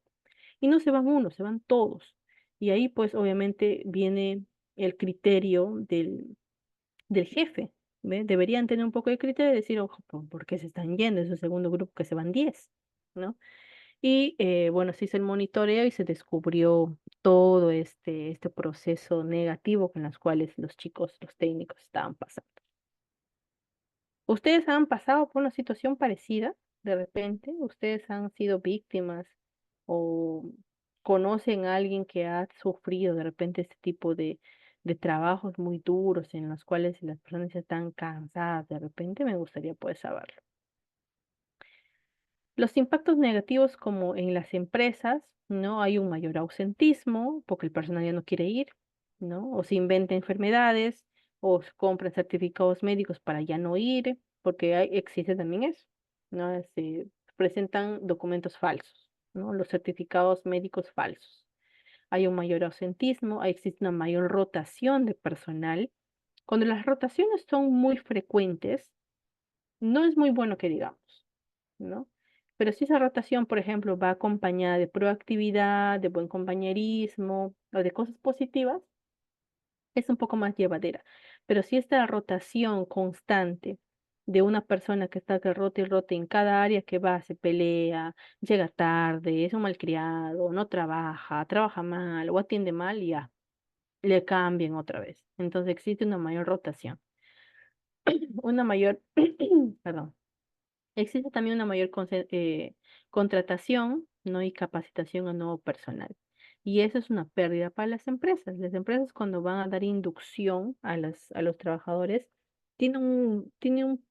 Y no se van unos, se van todos. Y ahí pues obviamente viene el criterio del jefe, ¿ve? Deberían tener un poco de criterio y decir, ojo, ¿por qué se están yendo? Es el segundo grupo que se van 10, ¿no? Y bueno, se hizo el monitoreo y se descubrió todo este proceso negativo con los cuales los chicos, los técnicos estaban pasando. ¿Ustedes han pasado por una situación parecida de repente? ¿Ustedes han sido víctimas o conocen a alguien que ha sufrido de repente este tipo de trabajos muy duros en los cuales las personas están cansadas de repente? Me gustaría poder saberlo. Los impactos negativos como en las empresas, ¿no? Hay un mayor ausentismo porque el personal ya no quiere ir, ¿no? O se inventa enfermedades o se compran certificados médicos para ya no ir, porque existe también eso, ¿no? Se presentan documentos falsos, ¿no? Los certificados médicos falsos. Hay un mayor ausentismo, existe una mayor rotación de personal. Cuando las rotaciones son muy frecuentes, no es muy bueno que digamos, ¿no? Pero si esa rotación, por ejemplo, va acompañada de proactividad, de buen compañerismo o de cosas positivas, es un poco más llevadera. Pero si esta rotación constante de una persona que está que rote y rote en cada área que va, se pelea, llega tarde, es un malcriado, no trabaja, trabaja mal o atiende mal, y ya, le cambian otra vez. Entonces existe una mayor rotación, una mayor, perdón. Existe también una mayor contratación, ¿no? Y capacitación a nuevo personal. Y eso es una pérdida para las empresas. Las empresas cuando van a dar inducción a los trabajadores, tienen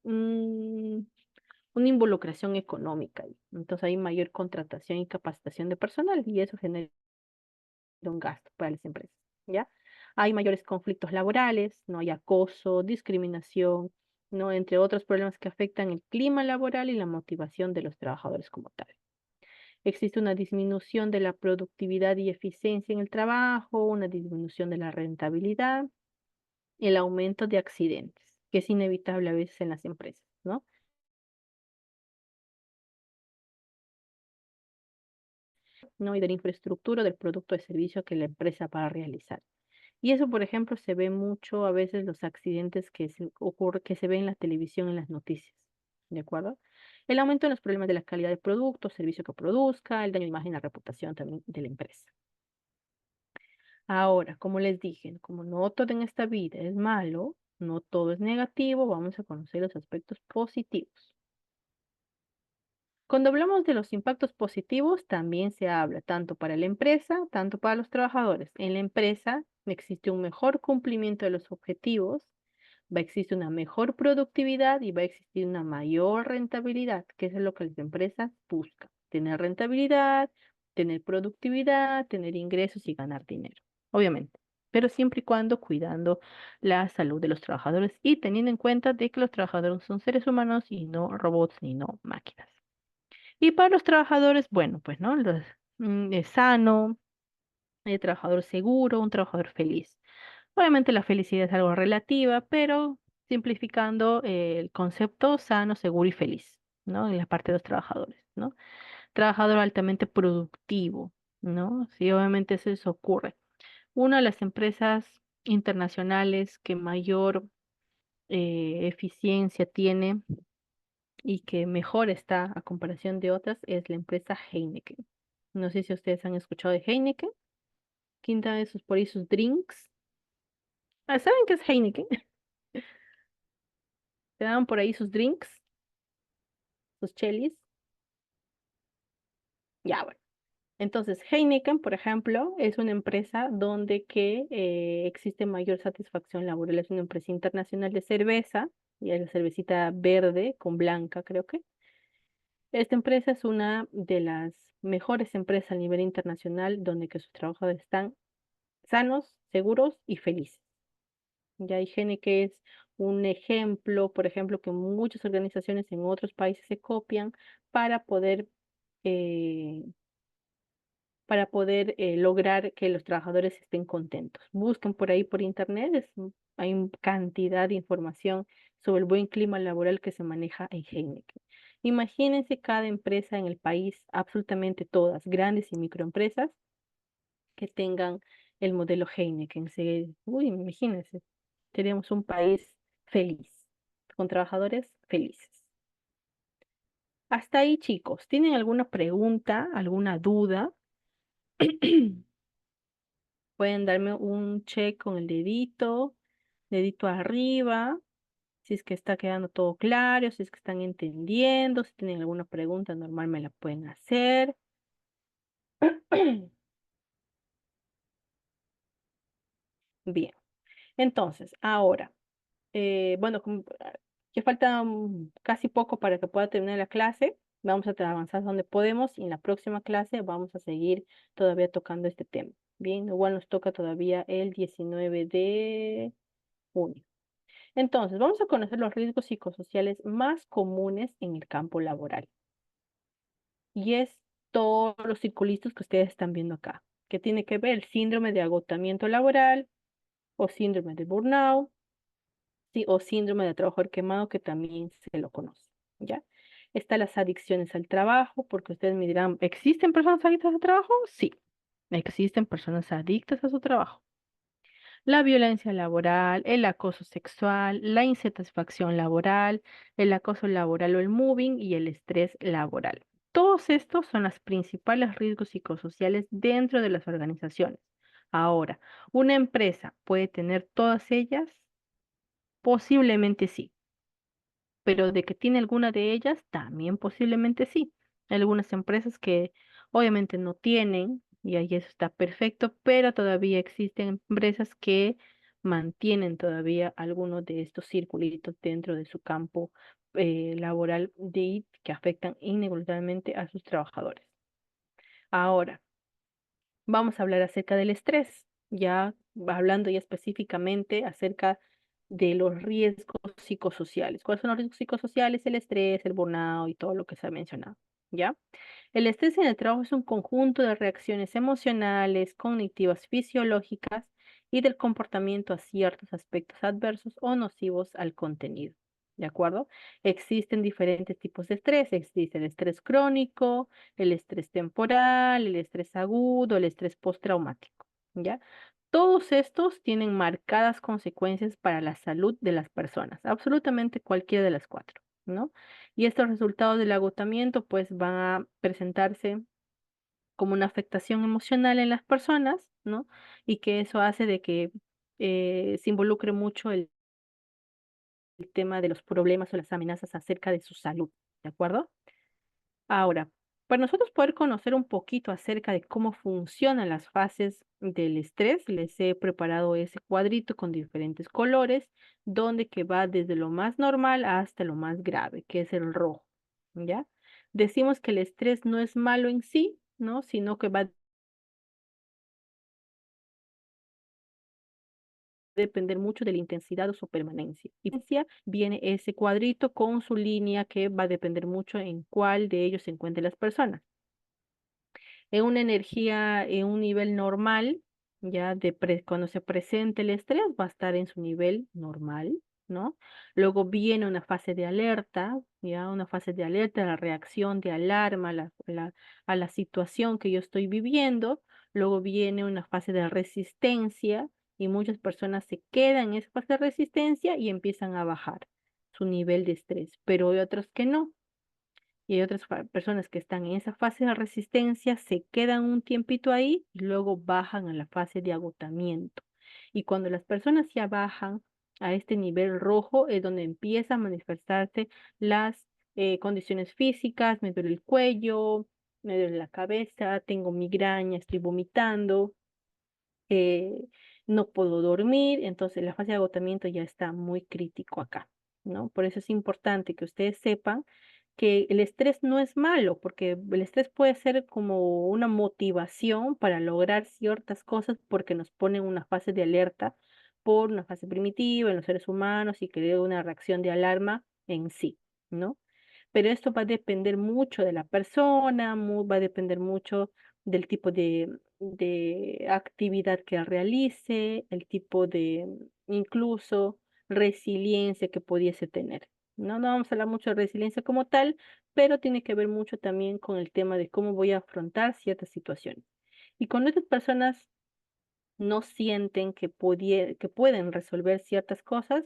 una involucración económica ahí. Entonces hay mayor contratación y capacitación de personal y eso genera un gasto para las empresas, ¿ya? Hay mayores conflictos laborales, no hay acoso, discriminación, ¿no? Entre otros problemas que afectan el clima laboral y la motivación de los trabajadores como tal. Existe una disminución de la productividad y eficiencia en el trabajo, una disminución de la rentabilidad, el aumento de accidentes, que es inevitable a veces en las empresas, ¿no? ¿No? Y de la infraestructura del producto o servicio que la empresa va a realizar. Y eso, por ejemplo, se ve mucho a veces los accidentes que que se ven en la televisión, en las noticias, ¿de acuerdo? El aumento en los problemas de la calidad del producto, servicio que produzca, el daño de imagen y la reputación también de la empresa. Ahora, como les dije, como no todo en esta vida es malo, no todo es negativo, vamos a conocer los aspectos positivos. Cuando hablamos de los impactos positivos, también se habla tanto para la empresa, tanto para los trabajadores. En la empresa existe un mejor cumplimiento de los objetivos, va a existir una mejor productividad y va a existir una mayor rentabilidad, que es lo que las empresas buscan. Tener rentabilidad, tener productividad, tener ingresos y ganar dinero, obviamente. Pero siempre y cuando cuidando la salud de los trabajadores y teniendo en cuenta de que los trabajadores son seres humanos y no robots ni no máquinas. Y para los trabajadores, bueno, pues, ¿no? Es sano, trabajador seguro, un trabajador feliz. Obviamente la felicidad es algo relativa, pero simplificando el concepto sano, seguro y feliz, ¿no? En la parte de los trabajadores, ¿no? Trabajador altamente productivo, ¿no? Sí, obviamente eso ocurre. Una de las empresas internacionales que mayor eficiencia tiene y que mejor está a comparación de otras es la empresa Heineken. No sé si ustedes han escuchado de Heineken. Quinta de sus por ahí sus drinks. Ah, ¿saben qué es Heineken? Te dan por ahí sus drinks, sus chelis. Ya, bueno. Entonces, Heineken, por ejemplo, es una empresa donde que existe mayor satisfacción laboral. Es una empresa internacional de cerveza, y es la cervecita verde con blanca, creo que. Esta empresa es una de las mejores empresas a nivel internacional donde que sus trabajadores están sanos, seguros y felices. Ya higiene que es un ejemplo, por ejemplo, que muchas organizaciones en otros países se copian para poder, eh, lograr que los trabajadores estén contentos. Busquen por ahí por internet, hay cantidad de información sobre el buen clima laboral que se maneja en Heineken. Imagínense cada empresa en el país, absolutamente todas, grandes y microempresas, que tengan el modelo Heineken. Uy, imagínense, seríamos un país feliz, con trabajadores felices. Hasta ahí, chicos, ¿tienen alguna pregunta, alguna duda? Pueden darme un check con el dedito arriba, si es que está quedando todo claro, si es que están entendiendo, si tienen alguna pregunta normal me la pueden hacer. Bien, entonces, ahora. Bueno, ya falta casi poco para que pueda terminar la clase. Vamos a avanzar donde podemos y en la próxima clase vamos a seguir todavía tocando este tema. Bien, igual nos toca todavía el 19 de junio. Entonces, vamos a conocer los riesgos psicosociales más comunes en el campo laboral. Y es todos los circulitos que ustedes están viendo acá, que tiene que ver el síndrome de agotamiento laboral o síndrome de burnout, sí, o síndrome de trabajador quemado, que también se lo conoce, ¿ya? Están las adicciones al trabajo, porque ustedes me dirán, ¿existen personas adictas al trabajo? Sí, existen personas adictas a su trabajo. La violencia laboral, el acoso sexual, la insatisfacción laboral, el acoso laboral o el moving y el estrés laboral. Todos estos son los principales riesgos psicosociales dentro de las organizaciones. Ahora, ¿una empresa puede tener todas ellas? Posiblemente sí, pero de que tiene alguna de ellas, también posiblemente sí. Hay algunas empresas que obviamente no tienen, y ahí eso está perfecto, pero todavía existen empresas que mantienen todavía algunos de estos circulitos dentro de su campo laboral que afectan inevitablemente a sus trabajadores. Ahora, vamos a hablar acerca del estrés, ya hablando ya específicamente acerca de los riesgos psicosociales. ¿Cuáles son los riesgos psicosociales? El estrés, el burnout y todo lo que se ha mencionado, ¿ya? El estrés en el trabajo es un conjunto de reacciones emocionales, cognitivas, fisiológicas y del comportamiento a ciertos aspectos adversos o nocivos al contenido. ¿De acuerdo? Existen diferentes tipos de estrés. Existe el estrés crónico, el estrés temporal, el estrés agudo, el estrés postraumático. ¿Ya? Todos estos tienen marcadas consecuencias para la salud de las personas, absolutamente cualquiera de las cuatro, ¿no? Y estos resultados del agotamiento pues van a presentarse como una afectación emocional en las personas, ¿no? Y que eso hace de que se involucre mucho el tema de los problemas o las amenazas acerca de su salud, ¿de acuerdo? Ahora, para nosotros poder conocer un poquito acerca de cómo funcionan las fases del estrés, les he preparado ese cuadrito con diferentes colores, donde que va desde lo más normal hasta lo más grave, que es el rojo, ¿ya? Decimos que el estrés no es malo en sí, ¿no? Sino que va a depender mucho de la intensidad o su permanencia. Y viene ese cuadrito con su línea que va a depender mucho en cuál de ellos se encuentren las personas. En una energía, en un nivel normal, ya cuando se presente el estrés, va a estar en su nivel normal, ¿no? Luego viene una fase de alerta, ya una fase de alerta, la reacción de alarma a la situación que yo estoy viviendo. Luego viene una fase de resistencia y muchas personas se quedan en esa fase de resistencia y empiezan a bajar su nivel de estrés, pero hay otros que no. Y hay otras personas que están en esa fase de resistencia, se quedan un tiempito ahí y luego bajan a la fase de agotamiento. Y cuando las personas ya bajan a este nivel rojo es donde empiezan a manifestarse las condiciones físicas, me duele el cuello, me duele la cabeza, tengo migraña, estoy vomitando, eh, no puedo dormir, entonces la fase de agotamiento ya está muy crítico acá, ¿no? Por eso es importante que ustedes sepan que el estrés no es malo, porque el estrés puede ser como una motivación para lograr ciertas cosas porque nos pone en una fase de alerta por una fase primitiva en los seres humanos y crea una reacción de alarma en sí, ¿no? Pero esto va a depender mucho de la persona, va a depender mucho del tipo de actividad que realice, el tipo de incluso resiliencia que pudiese tener. No, no vamos a hablar mucho de resiliencia como tal, pero tiene que ver mucho también con el tema de cómo voy a afrontar ciertas situaciones. Y cuando estas personas no sienten que pueden resolver ciertas cosas,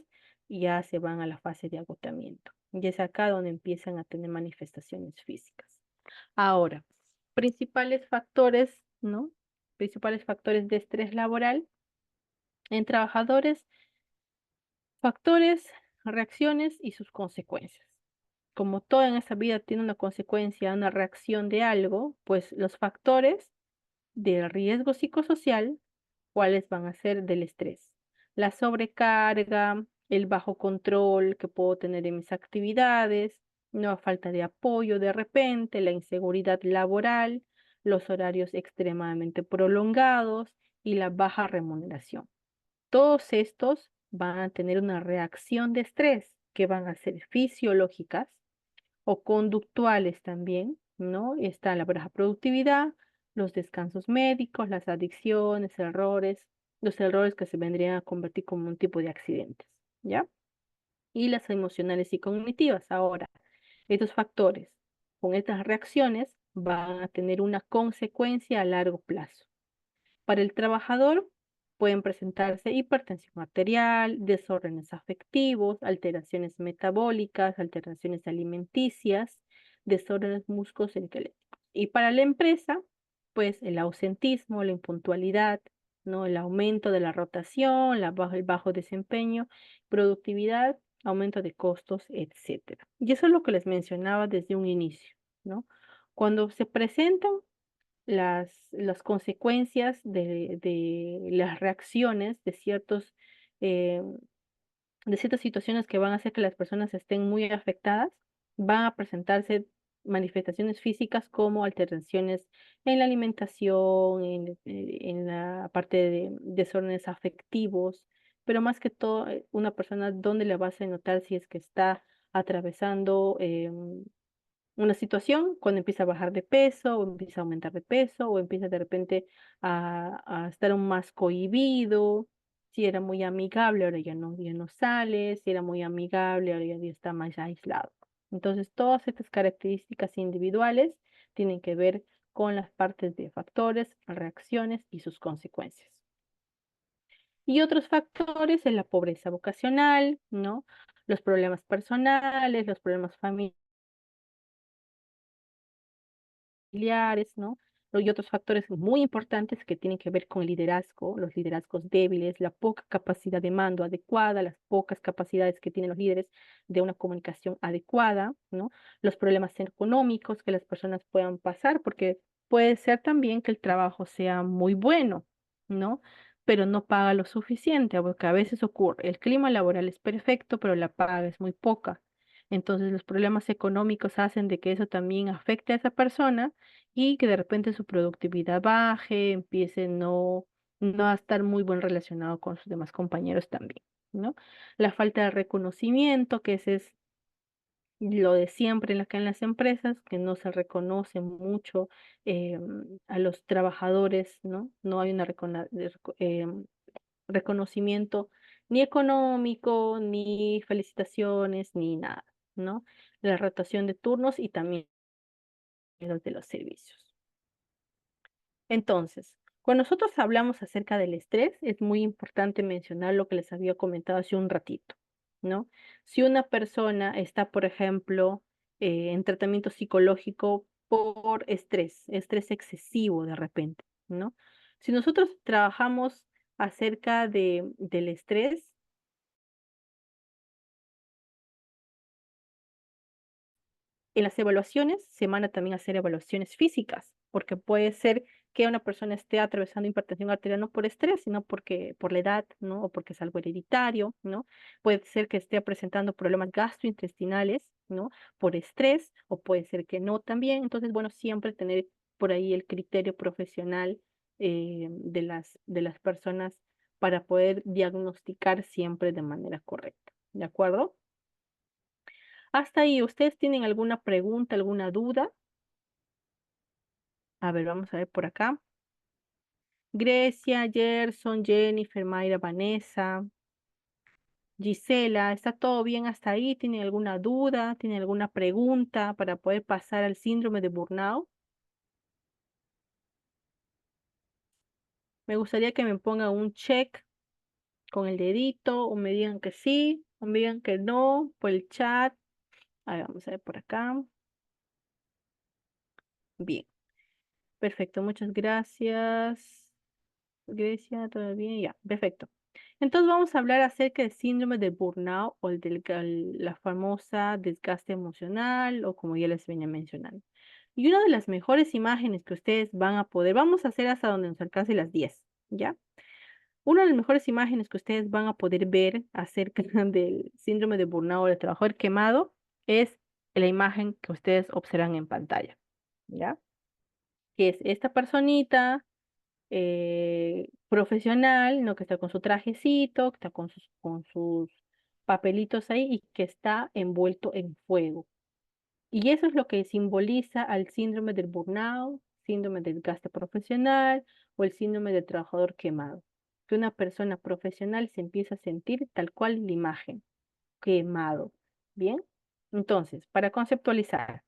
ya se van a la fase de agotamiento. Y es acá donde empiezan a tener manifestaciones físicas. Ahora, principales factores, ¿no? Principales factores de estrés laboral en trabajadores, factores, reacciones y sus consecuencias. Como todo en esta vida tiene una consecuencia, una reacción de algo, pues los factores del riesgo psicosocial, ¿cuáles van a ser del estrés? La sobrecarga, el bajo control que puedo tener en mis actividades, la falta de apoyo de repente, la inseguridad laboral, los horarios extremadamente prolongados y la baja remuneración. Todos estos van a tener una reacción de estrés que van a ser fisiológicas o conductuales también, ¿no? Está la baja productividad, los descansos médicos, las adicciones, errores, los errores que se vendrían a convertir como un tipo de accidentes, ¿ya? Y las emocionales y cognitivas. Ahora, estos factores con estas reacciones van a tener una consecuencia a largo plazo. Para el trabajador pueden presentarse hipertensión arterial, desórdenes afectivos, alteraciones metabólicas, alteraciones alimenticias, desórdenes musculoesqueléticos. Y para la empresa, pues el ausentismo, la impuntualidad, ¿no? El aumento de la rotación, el bajo desempeño, productividad, aumento de costos, etcétera. Y eso es lo que les mencionaba desde un inicio, ¿no? Cuando se presentan las consecuencias de las reacciones eh, de ciertas situaciones que van a hacer que las personas estén muy afectadas, van a presentarse manifestaciones físicas como alteraciones en la alimentación, en la parte de desórdenes afectivos, pero más que todo, una persona donde le vas a notar si es que está atravesando una situación cuando empieza a bajar de peso o empieza a aumentar de peso o empieza de repente a estar aún más cohibido. Si era muy amigable, ahora ya no sale. Si era muy amigable, ahora ya está más aislado. Entonces, todas estas características individuales tienen que ver con las partes de factores, reacciones y sus consecuencias. Y otros factores es la pobreza vocacional, ¿no? Los problemas personales, los problemas familiares, ¿no? Y otros factores muy importantes que tienen que ver con el liderazgo, los liderazgos débiles, la poca capacidad de mando adecuada, las pocas capacidades que tienen los líderes de una comunicación adecuada, ¿no? Los problemas económicos que las personas puedan pasar, porque puede ser también que el trabajo sea muy bueno, ¿no? Pero no paga lo suficiente, porque a veces ocurre, el clima laboral es perfecto, pero la paga es muy poca. Entonces los problemas económicos hacen de que eso también afecte a esa persona y que de repente su productividad baje, empiece no a estar muy buen relacionado con sus demás compañeros también, ¿no? La falta de reconocimiento, que ese es lo de siempre acá en las empresas, que no se reconoce mucho a los trabajadores, ¿no? No hay una reconocimiento ni económico, ni felicitaciones, ni nada, ¿no? La rotación de turnos y también los de los servicios. Entonces, cuando nosotros hablamos acerca del estrés, es muy importante mencionar lo que les había comentado hace un ratito, ¿no? Si una persona está, por ejemplo, en tratamiento psicológico por estrés excesivo de repente, ¿no? Si nosotros trabajamos acerca del estrés, en las evaluaciones se van a también hacer evaluaciones físicas, porque puede ser que una persona esté atravesando hipertensión arterial no por estrés, sino porque por la edad, ¿no? O porque es algo hereditario, ¿no? Puede ser que esté presentando problemas gastrointestinales, ¿no? Por estrés, o puede ser que no también. Entonces, bueno, siempre tener por ahí el criterio profesional de las personas para poder diagnosticar siempre de manera correcta. ¿De acuerdo? Hasta ahí, ¿ustedes tienen alguna pregunta, alguna duda? A ver, vamos a ver por acá. Grecia, Gerson, Jennifer, Mayra, Vanessa, Gisela, ¿está todo bien hasta ahí? ¿Tienen alguna duda? ¿Tienen alguna pregunta para poder pasar al síndrome de burnout? Me gustaría que me pongan un check con el dedito, o me digan que sí, o me digan que no, por el chat. A ver, vamos a ver por acá. Bien, perfecto, muchas gracias. Grecia, todo bien, ya, perfecto. Entonces vamos a hablar acerca del síndrome del burnout o la famosa desgaste emocional o como ya les venía mencionando. Y una de las mejores imágenes que ustedes van a poder, vamos a hacer hasta donde nos alcance las 10, ¿ya? Una de las mejores imágenes que ustedes van a poder ver acerca del síndrome de burnout o del trabajador quemado es la imagen que ustedes observan en pantalla, ¿ya? Que es esta personita profesional, ¿no? Que está con su trajecito, que está con sus papelitos ahí y que está envuelto en fuego. Y eso es lo que simboliza al síndrome del burnout, síndrome del desgaste profesional o el síndrome del trabajador quemado. Que una persona profesional se empieza a sentir tal cual la imagen, quemado. ¿Bien? Entonces, para conceptualizar.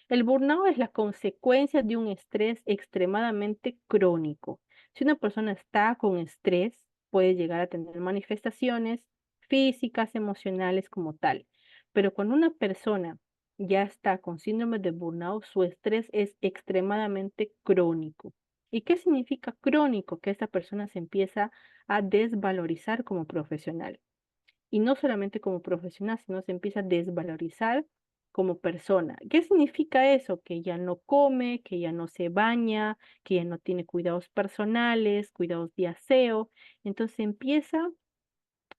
El burnout es la consecuencia de un estrés extremadamente crónico. Si una persona está con estrés, puede llegar a tener manifestaciones físicas, emocionales como tal. Pero cuando una persona ya está con síndrome de burnout, su estrés es extremadamente crónico. ¿Y qué significa crónico? Que esta persona se empieza a desvalorizar como profesional. Y no solamente como profesional, sino se empieza a desvalorizar como persona. ¿Qué significa eso? Que ya no come, que ya no se baña, que ya no tiene cuidados personales, cuidados de aseo. Entonces empieza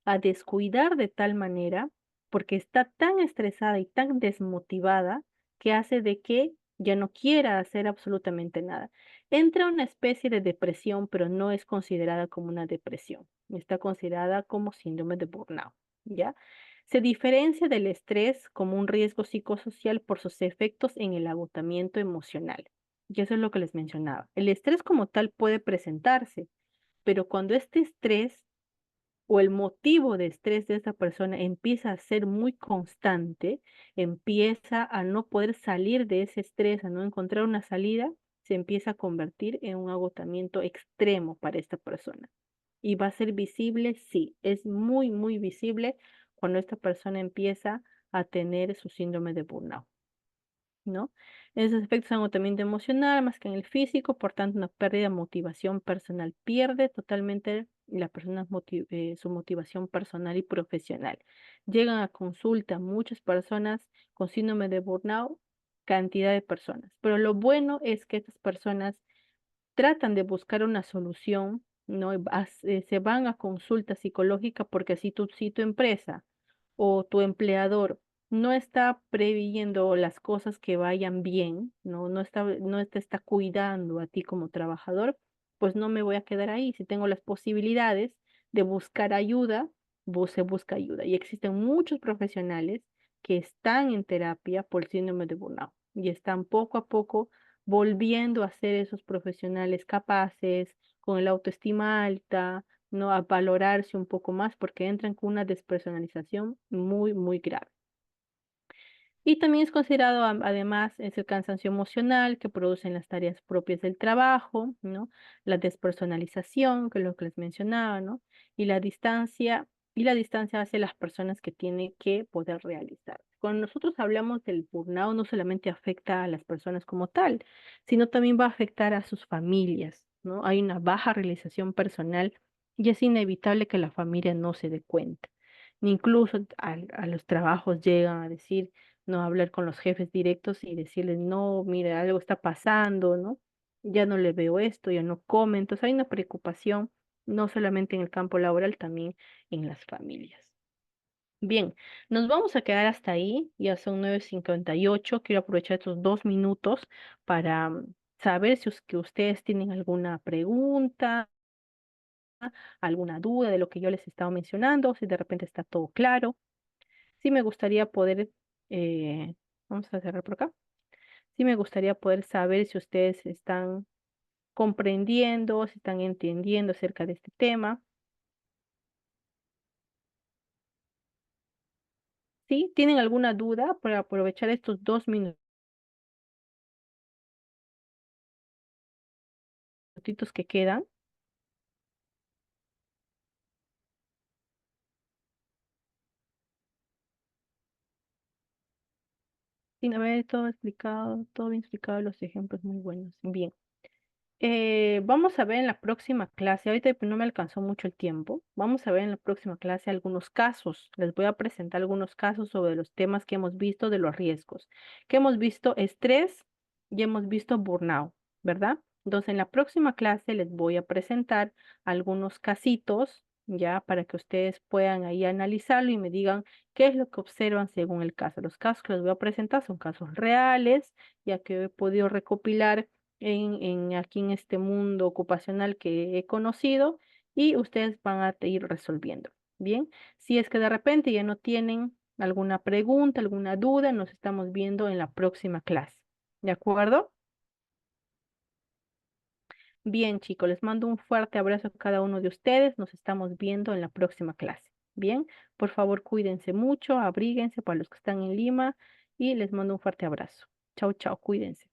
a descuidar de tal manera, porque está tan estresada y tan desmotivada, que hace de que ya no quiera hacer absolutamente nada. Entra una especie de depresión, pero no es considerada como una depresión. Está considerada como síndrome de burnout, ¿ya? Se diferencia del estrés como un riesgo psicosocial por sus efectos en el agotamiento emocional. Y eso es lo que les mencionaba. El estrés como tal puede presentarse, pero cuando este estrés o el motivo de estrés de esta persona empieza a ser muy constante, empieza a no poder salir de ese estrés, a no encontrar una salida, se empieza a convertir en un agotamiento extremo para esta persona. Y va a ser visible, sí, es muy, muy visible cuando esta persona empieza a tener su síndrome de burnout, ¿no? Esos efectos son agotamiento emocional más que en el físico, por tanto, una pérdida de motivación personal. Pierde totalmente la persona su motivación personal y profesional. Llegan a consulta muchas personas con síndrome de burnout, cantidad de personas. Pero lo bueno es que estas personas tratan de buscar una solución, ¿no? Se van a consulta psicológica porque si tu empresa o tu empleador no está previendo las cosas que vayan bien, no te está cuidando a ti como trabajador, pues no me voy a quedar ahí. Si tengo las posibilidades de buscar ayuda, se busca ayuda. Y existen muchos profesionales que están en terapia por síndrome de burnout y están poco a poco volviendo a ser esos profesionales capaces, con el autoestima alta, ¿no? A valorarse un poco más porque entran con una despersonalización muy, muy grave. Y también es considerado, además, es el cansancio emocional que producen las tareas propias del trabajo, ¿no? La despersonalización, que es lo que les mencionaba, ¿no? Y la distancia hacia las personas que tienen que poder realizar. Cuando nosotros hablamos del burnout, no solamente afecta a las personas como tal, sino también va a afectar a sus familias, ¿no? Hay una baja realización personal y es inevitable que la familia no se dé cuenta. Incluso a los trabajos llegan a decir, no hablar con los jefes directos y decirles, no, mira, algo está pasando, ¿no? Ya no le veo esto, ya no come. Entonces hay una preocupación, no solamente en el campo laboral, también en las familias. Bien, nos vamos a quedar hasta ahí, ya son 9:58. Quiero aprovechar estos 2 minutos para saber si que ustedes tienen alguna pregunta, alguna duda de lo que yo les estaba mencionando, si de repente está todo claro. Sí me gustaría poder, eh, vamos a cerrar por acá. Sí me gustaría poder saber si ustedes están comprendiendo, si están entendiendo acerca de este tema. ¿Sí? ¿Tienen alguna duda para aprovechar estos 2 minutitos que quedan? Sin haber todo explicado, todo bien explicado, los ejemplos muy buenos. Bien. Vamos a ver en la próxima clase, ahorita no me alcanzó mucho el tiempo, vamos a ver en la próxima clase algunos casos, les voy a presentar algunos casos sobre los temas que hemos visto de los riesgos, que hemos visto estrés y hemos visto burnout, ¿verdad? Entonces en la próxima clase les voy a presentar algunos casitos, ya, para que ustedes puedan ahí analizarlo y me digan qué es lo que observan según el caso. Los casos que les voy a presentar son casos reales, ya que he podido recopilar aquí en este mundo ocupacional que he conocido y ustedes van a ir resolviendo. Bien, si es que de repente ya no tienen alguna pregunta, alguna duda, nos estamos viendo en la próxima clase. ¿De acuerdo? Bien, chicos, les mando un fuerte abrazo a cada uno de ustedes. Nos estamos viendo en la próxima clase. Bien, por favor, cuídense mucho, abríguense para los que están en Lima y les mando un fuerte abrazo. Chao, chao, cuídense.